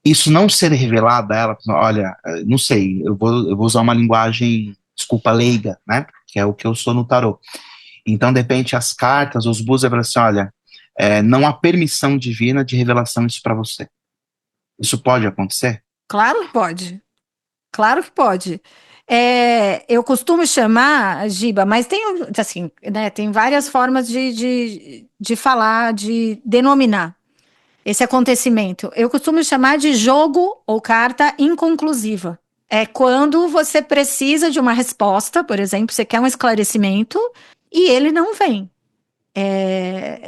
isso não ser revelado a ela, olha, não sei, eu vou usar uma linguagem, desculpa, leiga, né? Que é o que eu sou no tarô. Então, de repente, as cartas, os búzios, falam assim, olha, não há permissão divina de revelação isso para você. Isso pode acontecer? Claro que pode. Claro que pode. Eu costumo chamar, Giba, mas tem, assim, né, tem várias formas de falar, de denominar esse acontecimento. Eu costumo chamar de jogo ou carta inconclusiva. É quando você precisa de uma resposta, por exemplo, você quer um esclarecimento e ele não vem.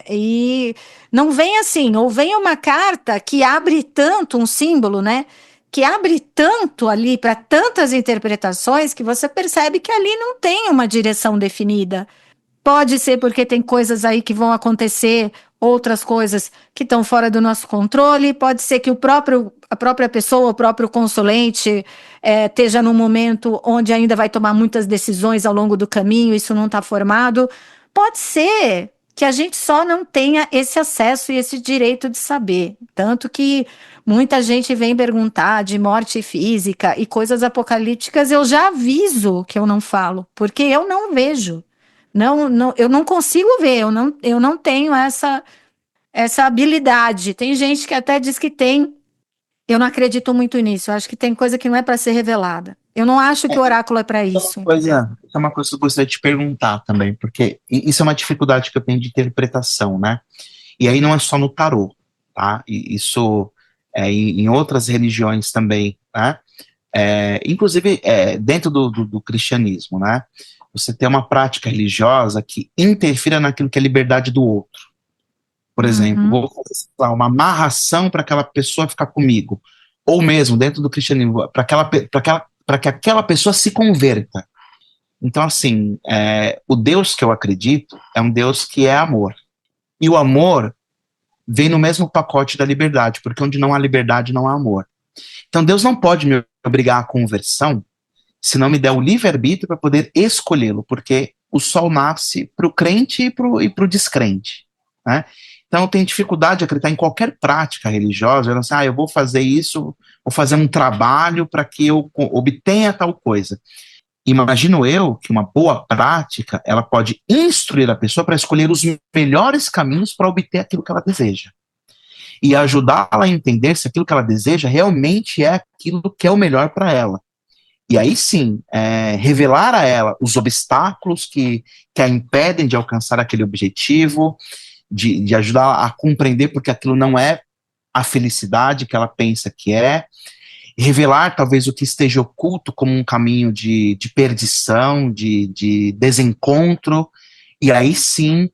E não vem assim, ou vem uma carta que abre tanto um símbolo, né? Que abre tanto ali para tantas interpretações que você percebe que ali não tem uma direção definida. Pode ser porque tem coisas aí que vão acontecer, outras coisas que estão fora do nosso controle, pode ser que a própria pessoa, o próprio consulente, esteja num momento onde ainda vai tomar muitas decisões ao longo do caminho, isso não está formado. Pode ser que a gente só não tenha esse acesso e esse direito de saber. Tanto que muita gente vem perguntar de morte física e coisas apocalípticas, eu já aviso que eu não falo, porque eu não vejo. Não, eu não consigo ver, eu não tenho essa habilidade. Tem gente que até diz que tem, eu não acredito muito nisso. Eu acho que tem coisa que não é para ser revelada. Eu não acho que o oráculo é para isso. Isso é uma coisa que eu gostaria de te perguntar também, porque isso é uma dificuldade que eu tenho de interpretação, né? E aí não é só no tarô, tá? Isso em outras religiões também, né? Inclusive dentro do cristianismo, né? Você tem uma prática religiosa que interfira naquilo que é a liberdade do outro. Por exemplo, vou fazer uma amarração para aquela pessoa ficar comigo. Ou mesmo, dentro do cristianismo, para que aquela pessoa se converta. Então, assim, o Deus que eu acredito é um Deus que é amor. E o amor vem no mesmo pacote da liberdade, porque onde não há liberdade, não há amor. Então, Deus não pode me obrigar à conversão se não me der o livre-arbítrio para poder escolhê-lo, porque o sol nasce para o crente e para o descrente. Né? Então, eu tenho dificuldade de acreditar em qualquer prática religiosa. Eu não sei, eu vou fazer isso, vou fazer um trabalho para que eu obtenha tal coisa. Imagino eu que uma boa prática, ela pode instruir a pessoa para escolher os melhores caminhos para obter aquilo que ela deseja. E ajudá-la a entender se aquilo que ela deseja realmente é aquilo que é o melhor para ela. E aí sim, revelar a ela os obstáculos que a impedem de alcançar aquele objetivo, de ajudar a compreender porque aquilo não é a felicidade que ela pensa que é, revelar talvez o que esteja oculto como um caminho de perdição, de desencontro, e aí sim,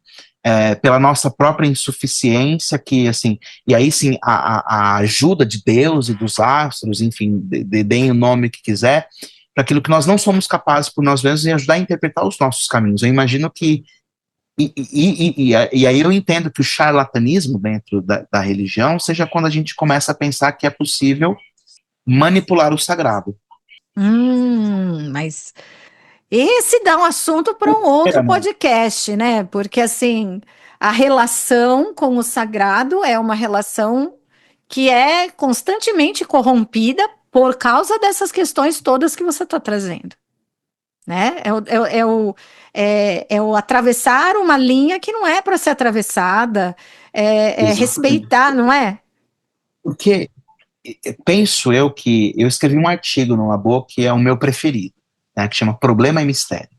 pela nossa própria insuficiência, que assim, e aí sim a ajuda de Deus e dos astros, enfim, deem o nome que quiser, para aquilo que nós não somos capazes por nós mesmos e ajudar a interpretar os nossos caminhos. Eu imagino que e aí eu entendo que o charlatanismo dentro da religião seja quando a gente começa a pensar que é possível manipular o sagrado. Mas esse dá um assunto para um outro podcast, né? Porque assim, a relação com o sagrado é uma relação que é constantemente corrompida por causa dessas questões todas que você está trazendo, né? É o atravessar uma linha que não é para ser atravessada, respeitar, não é? Porque penso eu que eu escrevi um artigo no Labo que é o meu preferido, né, que chama Problema e Mistério.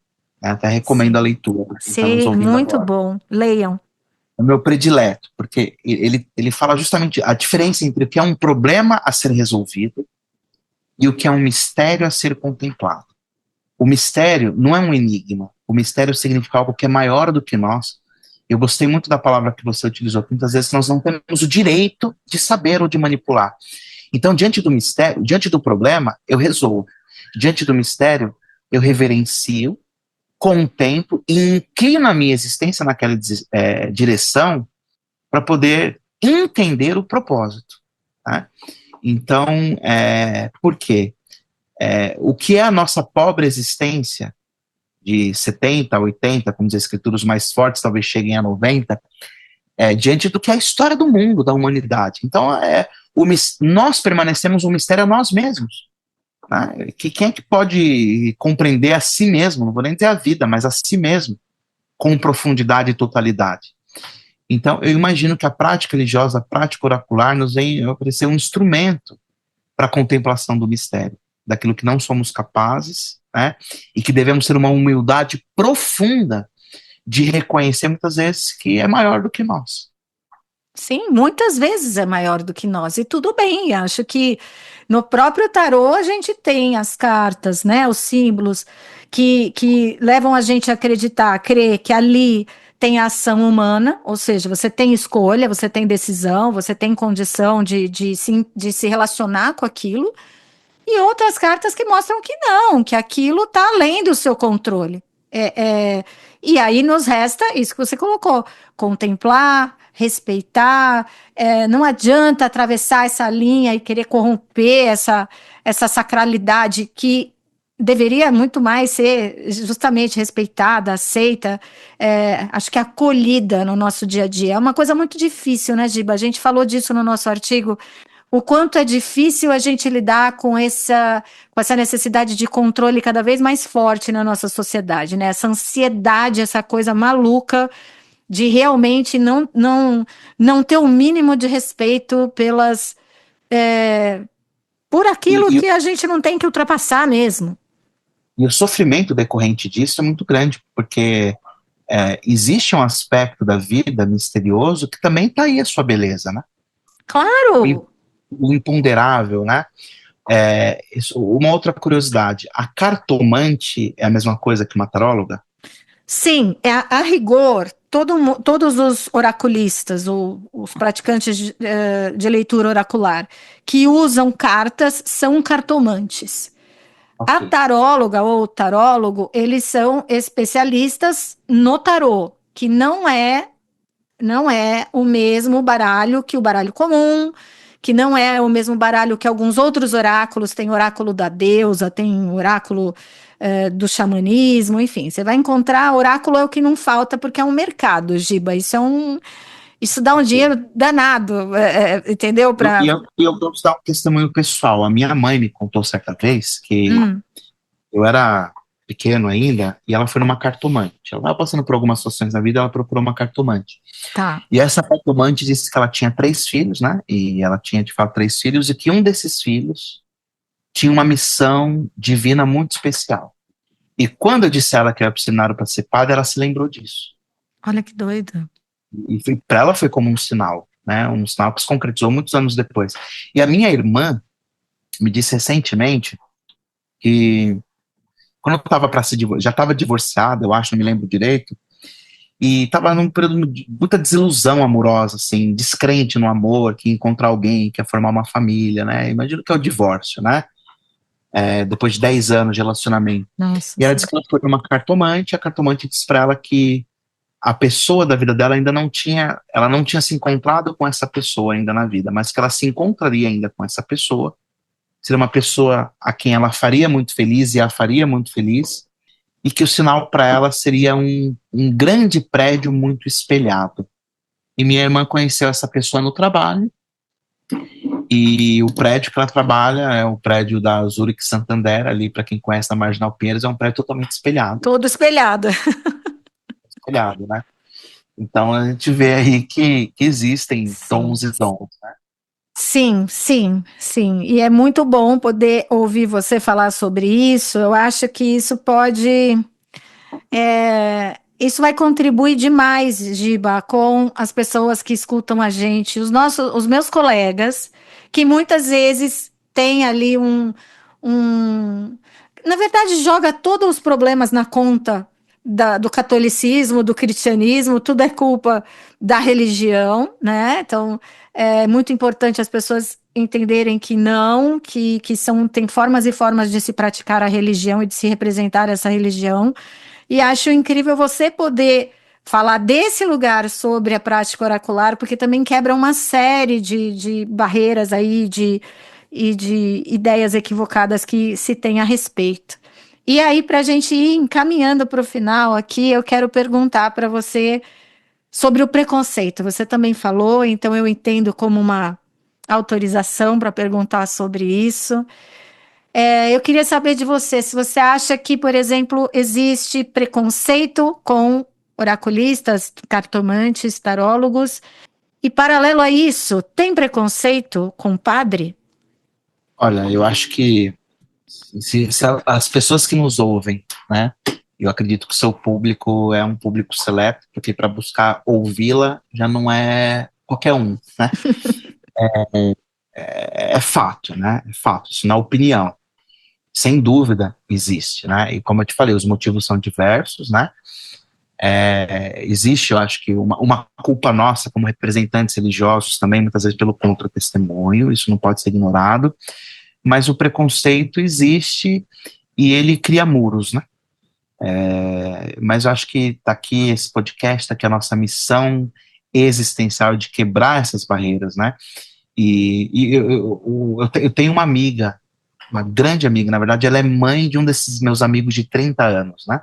Né, até recomendo a leitura para quem está nos Sim, ouvindo muito agora. bom. Leiam. É o meu predileto, porque ele fala justamente a diferença entre o que é um problema a ser resolvido e o que é um mistério a ser contemplado. O mistério não é um enigma. O mistério significa algo que é maior do que nós. Eu gostei muito da palavra que você utilizou. Muitas vezes nós não temos o direito de saber ou de manipular. Então, diante do mistério, diante do problema, eu resolvo. Diante do mistério, eu reverencio, contemplo e inclino a minha existência naquela direção para poder entender o propósito. Tá? Então, por quê? O que é a nossa pobre existência, de 70, 80, como as escrituras mais fortes talvez cheguem a 90, diante do que é a história do mundo, da humanidade. Então, nós permanecemos um mistério a nós mesmos. Né? Quem é que pode compreender a si mesmo, não vou nem dizer a vida, mas a si mesmo, com profundidade e totalidade? Então, eu imagino que a prática religiosa, a prática oracular, nos vem oferecer um instrumento para a contemplação do mistério, daquilo que não somos capazes, né? E que devemos ter uma humildade profunda de reconhecer muitas vezes que é maior do que nós. Sim, muitas vezes é maior do que nós, e tudo bem, acho que no próprio tarô a gente tem as cartas, né, os símbolos que levam a gente a acreditar, a crer que ali tem ação humana, ou seja, você tem escolha, você tem decisão, você tem condição de se relacionar com aquilo, e outras cartas que mostram que não, que aquilo está além do seu controle. E aí nos resta isso que você colocou: contemplar, respeitar. Não adianta atravessar essa linha e querer corromper essa sacralidade que deveria muito mais ser justamente respeitada, aceita, acho que acolhida no nosso dia a dia. É uma coisa muito difícil, né, Giba? A gente falou disso no nosso artigo, o quanto é difícil a gente lidar com essa necessidade de controle cada vez mais forte na nossa sociedade, né? Essa ansiedade, essa coisa maluca de realmente não ter o mínimo de respeito por aquilo que a gente não tem que ultrapassar mesmo. E o sofrimento decorrente disso é muito grande, porque existe um aspecto da vida misterioso que também está aí a sua beleza, né? Claro! O imponderável, né? Uma outra curiosidade, a cartomante é a mesma coisa que uma taróloga? Sim, a rigor, todos os oraculistas, ou os praticantes de leitura oracular, que usam cartas são cartomantes. A taróloga ou tarólogo, eles são especialistas no tarô, que não é o mesmo baralho que o baralho comum, que não é o mesmo baralho que alguns outros oráculos, tem oráculo da deusa, tem oráculo do xamanismo, enfim, você vai encontrar, oráculo é o que não falta, porque é um mercado, Giba, isso dá um dinheiro danado, entendeu? Eu vou dar um testemunho pessoal. A minha mãe me contou certa vez que eu era pequeno ainda e ela foi numa cartomante. Ela estava passando por algumas situações na vida, ela procurou uma cartomante. Tá. E essa cartomante disse que ela tinha 3 filhos, né? E ela tinha, de fato, 3 filhos e que um desses filhos tinha uma missão divina muito especial. E quando eu disse a ela que eu ia pro seminário para ser padre, ela se lembrou disso. Olha que doido. E para ela foi como um sinal, né? Um sinal que se concretizou muitos anos depois. E a minha irmã me disse recentemente que quando eu estava para se divorciar, já estava divorciada, eu acho, não me lembro direito, e estava num período de muita desilusão amorosa, assim, descrente no amor, que ia encontrar alguém, que ia formar uma família, né? Imagino que é o divórcio, né? Depois de 10 anos de relacionamento. Nossa, e ela disse que ela foi numa cartomante, a cartomante disse para ela que a pessoa da vida dela ainda ela não tinha se encontrado com essa pessoa ainda na vida, mas que ela se encontraria ainda com essa pessoa, seria uma pessoa a quem ela faria muito feliz e a faria muito feliz, e que o sinal para ela seria um grande prédio muito espelhado. E minha irmã conheceu essa pessoa no trabalho, e o prédio que ela trabalha é o prédio da Zurich Santander, ali, para quem conhece na Marginal Pinheiros, é um prédio totalmente espelhado. Todo espelhado. Espelhado, né? Então a gente vê aí que existem tons e dons, né? Sim, sim, sim. E é muito bom poder ouvir você falar sobre isso. Eu acho que isso isso vai contribuir demais, Giba, com as pessoas que escutam a gente, os meus colegas, que muitas vezes têm ali na verdade, joga todos os problemas na conta do catolicismo, do cristianismo, tudo é culpa da religião, né? Então, é muito importante as pessoas entenderem que não, tem formas e formas de se praticar a religião e de se representar essa religião. E acho incrível você poder falar desse lugar sobre a prática oracular, porque também quebra uma série de barreiras aí, e de ideias equivocadas que se tem a respeito. E aí, para a gente ir encaminhando para o final aqui, eu quero perguntar para você sobre o preconceito. Você também falou, então eu entendo como uma autorização para perguntar sobre isso. Eu queria saber de você, se você acha que, por exemplo, existe preconceito com oraculistas, cartomantes, tarólogos, e paralelo a isso, tem preconceito com padre? Olha, eu acho que se as pessoas que nos ouvem, né? Eu acredito que o seu público é um público seleto, porque para buscar ouvi-la já não é qualquer um, né? É fato, né? É fato, isso não é opinião. Sem dúvida existe, né? E como eu te falei, os motivos são diversos, né? Existe, eu acho que uma culpa nossa como representantes religiosos também, muitas vezes pelo contra-testemunho, isso não pode ser ignorado, mas o preconceito existe e ele cria muros, né? Mas eu acho que tá aqui esse podcast, tá aqui a nossa missão existencial de quebrar essas barreiras, né? E eu tenho uma amiga, uma grande amiga, na verdade, ela é mãe de um desses meus amigos de 30 anos, né?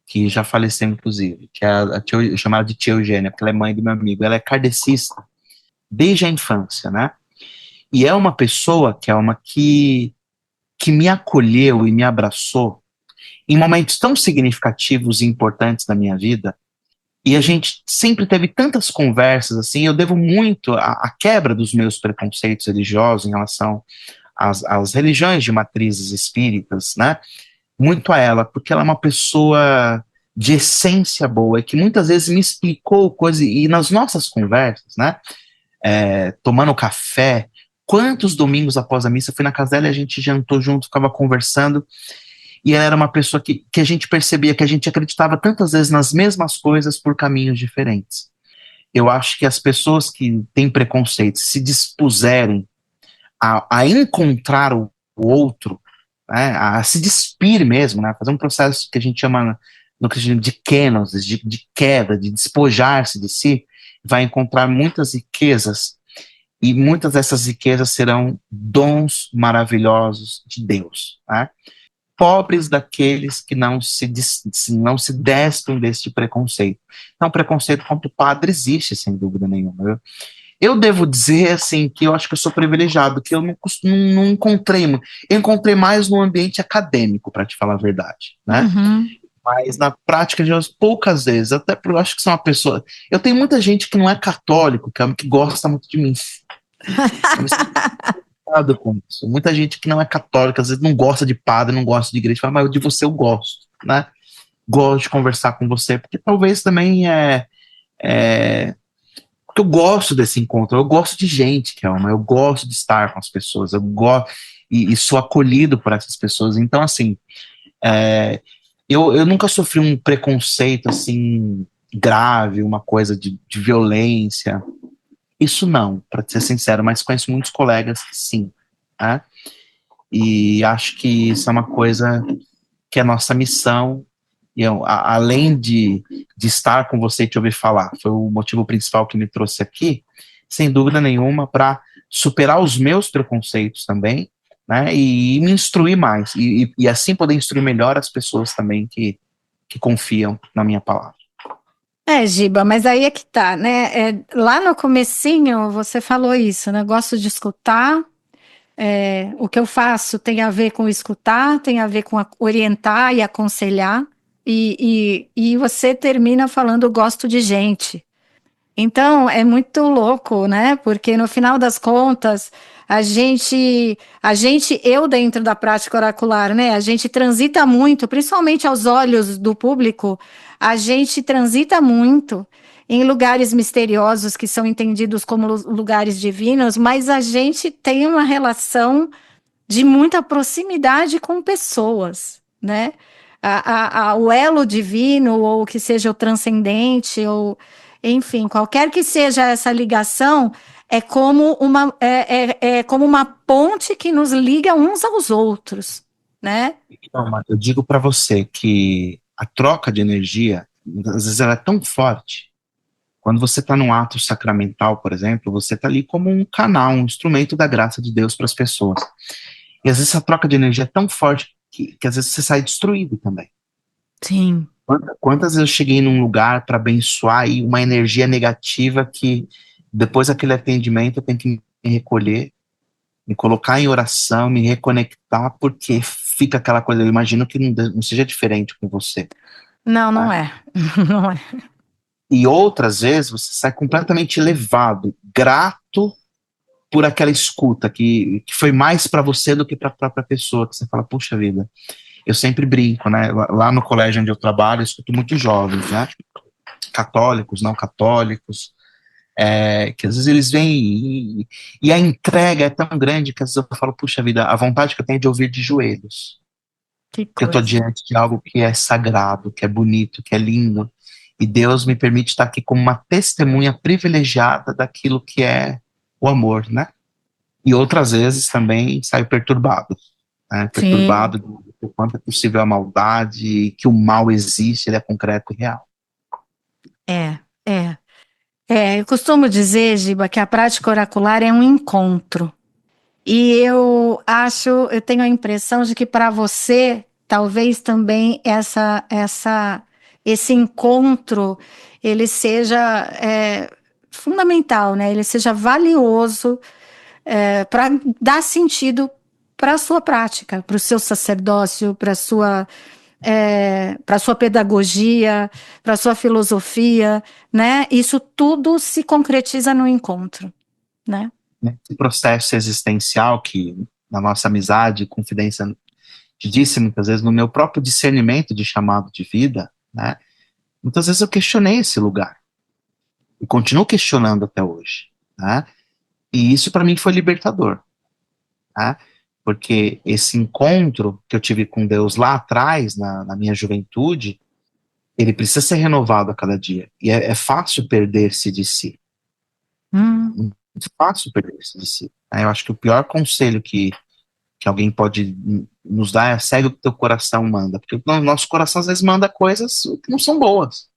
Que já faleceu, inclusive, que é eu chamo ela de tia Eugênia, porque ela é mãe do meu amigo. Ela é kardecista desde a infância, né? E é uma pessoa que me acolheu e me abraçou em momentos tão significativos e importantes da minha vida. E a gente sempre teve tantas conversas, assim, eu devo muito à quebra dos meus preconceitos religiosos em relação às religiões de matrizes espíritas, né? Muito a ela, porque ela é uma pessoa de essência boa, e que muitas vezes me explicou coisas, e nas nossas conversas, né, tomando café, quantos domingos após a missa eu fui na casa dela e a gente jantou junto, ficava conversando, e ela era uma pessoa que a gente percebia que a gente acreditava tantas vezes nas mesmas coisas por caminhos diferentes. Eu acho que as pessoas que têm preconceito se dispuserem a encontrar o outro, né, a se despir mesmo, né, fazer um processo que a gente chama no cristianismo de kenosis, de queda, de despojar-se de si, vai encontrar muitas riquezas, e muitas dessas riquezas serão dons maravilhosos de Deus, né? Pobres daqueles que não se despem deste preconceito. Então, preconceito contra o padre existe, sem dúvida nenhuma. Eu devo dizer, assim, que eu acho que eu sou privilegiado, que eu não encontrei, eu encontrei mais no ambiente acadêmico, para te falar a verdade, né? Uhum. Mas na prática, de poucas vezes, até porque eu acho que sou uma pessoa. Eu tenho muita gente que não é católico, que gosta muito de mim. Eu me sinto preocupado com isso. Muita gente que não é católica, às vezes não gosta de padre, não gosta de igreja, fala, mas de você eu gosto, né? Gosto de conversar com você, porque talvez também porque eu gosto desse encontro, eu gosto de gente, Kelma, eu gosto de estar com as pessoas, eu gosto e sou acolhido por essas pessoas. Então, assim, eu nunca sofri um preconceito assim grave, uma coisa de violência. Isso não, para ser sincero, mas conheço muitos colegas que sim, né? E acho que isso é uma coisa que é nossa missão. E além de estar com você e te ouvir falar, foi o motivo principal que me trouxe aqui, sem dúvida nenhuma, para superar os meus preconceitos também, né? E me instruir mais, e assim poder instruir melhor as pessoas também que confiam na minha palavra. Giba, mas aí é que tá, né? Lá no comecinho você falou isso, né? Gosto de escutar. O que eu faço tem a ver com escutar, tem a ver com orientar e aconselhar. E você termina falando gosto de gente. Então, é muito louco, né? Porque no final das contas, eu dentro da prática oracular, né? A gente transita muito, principalmente aos olhos do público, a gente transita muito em lugares misteriosos que são entendidos como lugares divinos, mas a gente tem uma relação de muita proximidade com pessoas, né? O elo divino, ou que seja o transcendente, ou enfim, qualquer que seja essa ligação, é como uma ponte que nos liga uns aos outros, né? Então, eu digo para você que a troca de energia, às vezes ela é tão forte. Quando você está num ato sacramental, por exemplo, você está ali como um canal, um instrumento da graça de Deus para as pessoas. E às vezes essa troca de energia é tão forte que às vezes você sai destruído também. Sim. Quantas vezes eu cheguei num lugar para abençoar e uma energia negativa que depois daquele atendimento eu tenho que me recolher, me colocar em oração, me reconectar, porque fica aquela coisa, eu imagino que não seja diferente com você. Não, não Tá? é. Não é. E outras vezes você sai completamente elevado, grato por aquela escuta que foi mais para você do que para a própria pessoa, que você fala, puxa vida, eu sempre brinco, né? Lá no colégio onde eu trabalho, eu escuto muitos jovens, né? Católicos, não católicos, que às vezes eles vêm e a entrega é tão grande que às vezes eu falo, puxa vida, a vontade que eu tenho é de ouvir de joelhos, Que que eu estou coisa. diante de algo que é sagrado, que é bonito, que é lindo, e Deus me permite estar aqui como uma testemunha privilegiada daquilo que é o amor, né? E outras vezes também saio perturbado, né? Sim. Perturbado do quanto é possível a maldade, que o mal existe, ele é concreto e real. É, é. Eu costumo dizer, Giba, que a prática oracular é um encontro. E eu tenho a impressão de que para você, talvez também esse encontro, ele seja fundamental, né? Ele seja valioso para dar sentido para a sua prática, para o seu sacerdócio, para sua pedagogia, para sua filosofia, né? Isso tudo se concretiza no encontro, né? Esse processo existencial que, na nossa amizade, confidência, te disse muitas vezes, no meu próprio discernimento de chamado de vida, né? Muitas vezes eu questionei esse lugar e continuo questionando até hoje, né? E isso para mim foi libertador, né? Porque esse encontro que eu tive com Deus lá atrás, na minha juventude, ele precisa ser renovado a cada dia. E é fácil perder-se de si. Hum. Muito fácil perder-se de si. Eu acho que o pior conselho que que alguém pode nos dar, segue o que teu coração manda. Porque o nosso coração às vezes manda coisas que não são boas.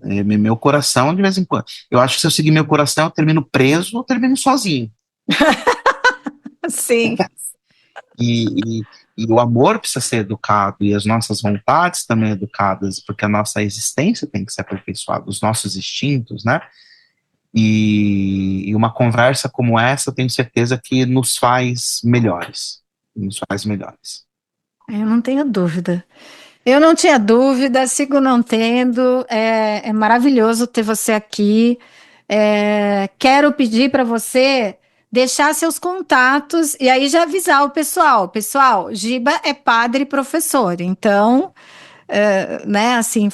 Meu coração, de vez em quando. Eu acho que se eu seguir meu coração, eu termino preso ou termino sozinho. Sim. E o amor precisa ser educado, e as nossas vontades também educadas, porque a nossa existência tem que ser aperfeiçoada, os nossos instintos, né? E uma conversa como essa, eu tenho certeza que nos faz melhores. Nos faz melhores. Eu não tenho dúvida. Eu não tinha dúvida, sigo não tendo. É maravilhoso ter você aqui. Quero pedir para você deixar seus contatos e aí já avisar o pessoal. Pessoal, Giba é padre e professor, então, né, assim,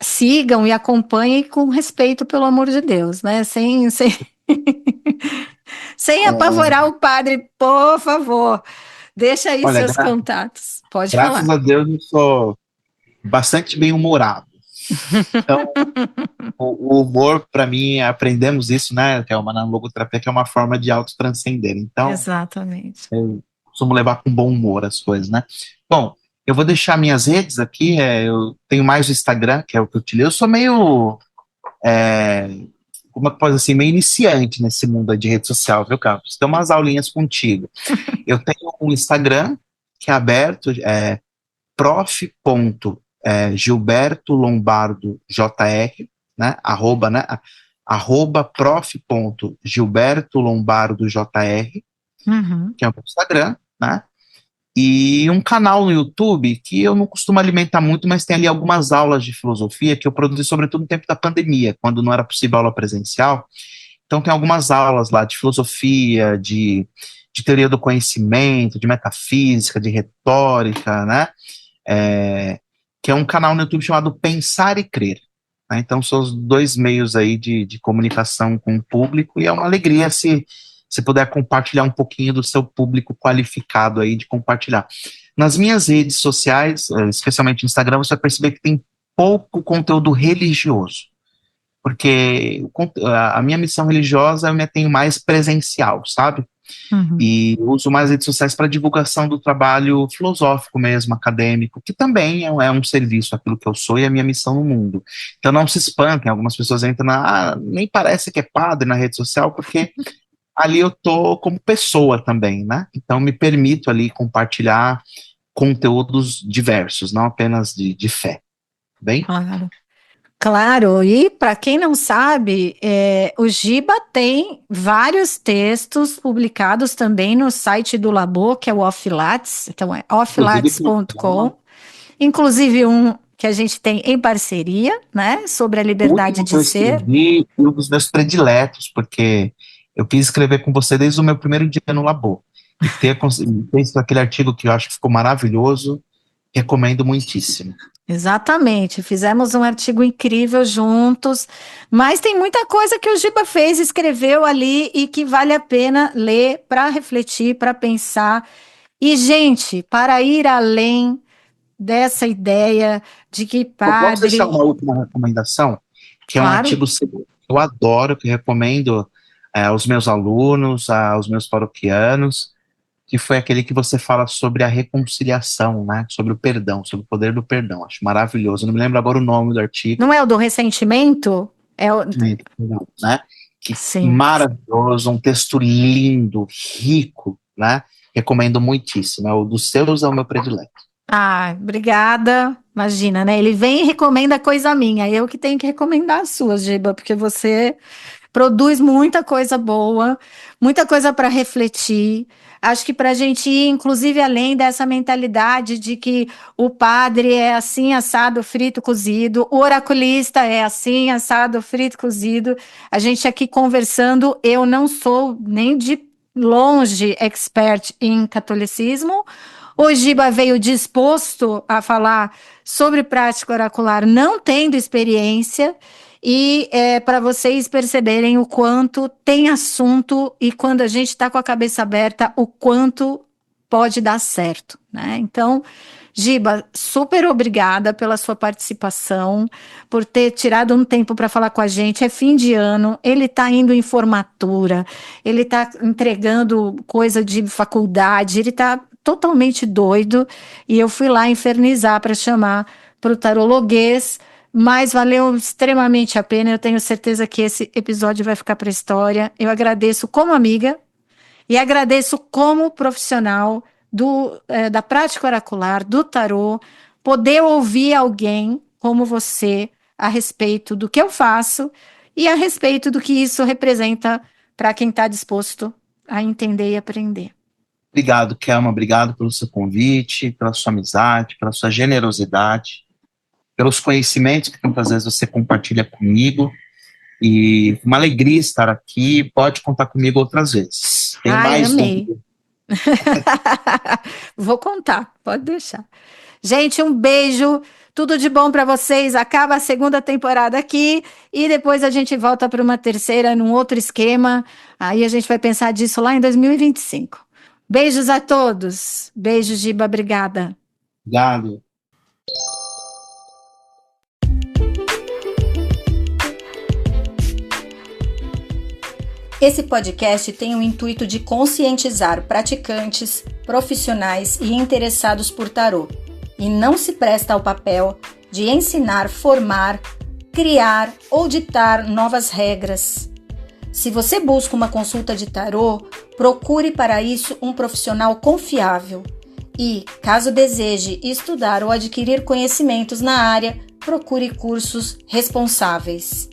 sigam e acompanhem com respeito, pelo amor de Deus, né? Sem apavorar o padre, por favor. Deixa aí Olha, seus contatos. Pode graças falar. a Deus eu sou bastante bem-humorado. Então, o humor, para mim, aprendemos isso, né, Thelma, na logoterapia, que é uma forma de autotranscender. Então, Exatamente. eu costumo levar com bom humor as coisas, né? Bom, eu vou deixar minhas redes aqui, eu tenho mais o Instagram, que é o que eu utilizo. Eu sou meio, como é que pode assim, meio iniciante nesse mundo aí de rede social, viu, Carlos? Tem umas aulinhas contigo. Eu tenho um Instagram que é aberto, prof.gilberto Lombardo JR, né, arroba prof.gilberto Lombardo JR, Uhum. que é o meu Instagram, né, e um canal no YouTube que eu não costumo alimentar muito, mas tem ali algumas aulas de filosofia que eu produzi sobretudo no tempo da pandemia, quando não era possível aula presencial. Então tem algumas aulas lá de filosofia, de teoria do conhecimento, de metafísica, de retórica, né, que é um canal no YouTube chamado Pensar e Crer. Né? Então, são os dois meios aí de comunicação com o público, e é uma alegria se puder compartilhar um pouquinho do seu público qualificado aí de compartilhar. Nas minhas redes sociais, especialmente no Instagram, você vai perceber que tem pouco conteúdo religioso, porque a minha missão religiosa eu me tenho mais presencial, sabe? Uhum. E uso mais redes sociais para divulgação do trabalho filosófico mesmo, acadêmico, que também é um serviço, aquilo que eu sou e a minha missão no mundo. Então não se espantem, algumas pessoas entram nem parece que é padre na rede social, porque ali eu tô como pessoa também, né? Então me permito ali compartilhar conteúdos diversos, não apenas de fé, tá bem? Claro. Claro, e para quem não sabe, o Giba tem vários textos publicados também no site do Labo, que é o Ofilates, então é Inclusive, ofilates.com, inclusive um que a gente tem em parceria, né, sobre a o liberdade último que de eu ser. escrevi foi um dos meus prediletos, porque eu quis escrever com você desde o meu primeiro dia no Labo. E ter aquele artigo que eu acho que ficou maravilhoso, recomendo muitíssimo. Exatamente, fizemos um artigo incrível juntos, mas tem muita coisa que o Giba fez, escreveu ali e que vale a pena ler para refletir, para pensar. E, gente, para ir além dessa ideia de que Eu posso deixar padre. uma última recomendação, que é um Claro, artigo seu que eu adoro, que eu recomendo aos meus alunos, aos meus paroquianos, que foi aquele que você fala sobre a reconciliação, né? Sobre o perdão, sobre o poder do perdão. Acho maravilhoso. Eu não me lembro agora o nome do artigo, não é o do ressentimento? É o. né? Que Sim. maravilhoso, um texto lindo, rico, né? Recomendo muitíssimo. O dos seus é o meu predileto. Ah, obrigada. Imagina, né? Ele vem e recomenda coisa minha. Eu que tenho que recomendar as suas, Giba, porque você produz muita coisa boa, muita coisa para refletir. Acho que para a gente ir, inclusive, além dessa mentalidade de que o padre é assim, assado, frito, cozido, o oraculista é assim, assado, frito, cozido. A gente aqui conversando, eu não sou nem de longe expert em catolicismo. O Giba veio disposto a falar sobre prática oracular, não tendo experiência. E para vocês perceberem o quanto tem assunto e quando a gente está com a cabeça aberta, o quanto pode dar certo, né? Então, Giba, super obrigada pela sua participação, por ter tirado um tempo para falar com a gente. É fim de ano, ele está indo em formatura, ele está entregando coisa de faculdade, ele está totalmente doido, e eu fui lá infernizar para chamar para o tarologuês, mas valeu extremamente a pena. Eu tenho certeza que esse episódio vai ficar para a história. Eu agradeço como amiga e agradeço como profissional da prática oracular, do tarô, poder ouvir alguém como você a respeito do que eu faço e a respeito do que isso representa para quem está disposto a entender e aprender. Obrigado, Kelma. Obrigado pelo seu convite, pela sua amizade, pela sua generosidade, pelos conhecimentos que muitas vezes você compartilha comigo. E uma alegria estar aqui. Pode contar comigo outras vezes. Tem mais amei. Vou contar, pode deixar. Gente, um beijo, tudo de bom para vocês. Acaba a segunda temporada aqui e depois a gente volta para uma terceira num outro esquema. Aí a gente vai pensar disso lá em 2025. Beijos a todos. Beijos, Giba, obrigada. Obrigado. Esse podcast tem o intuito de conscientizar praticantes, profissionais e interessados por tarô, e não se presta ao papel de ensinar, formar, criar ou ditar novas regras. Se você busca uma consulta de tarô, procure para isso um profissional confiável. E, caso deseje estudar ou adquirir conhecimentos na área, procure cursos responsáveis.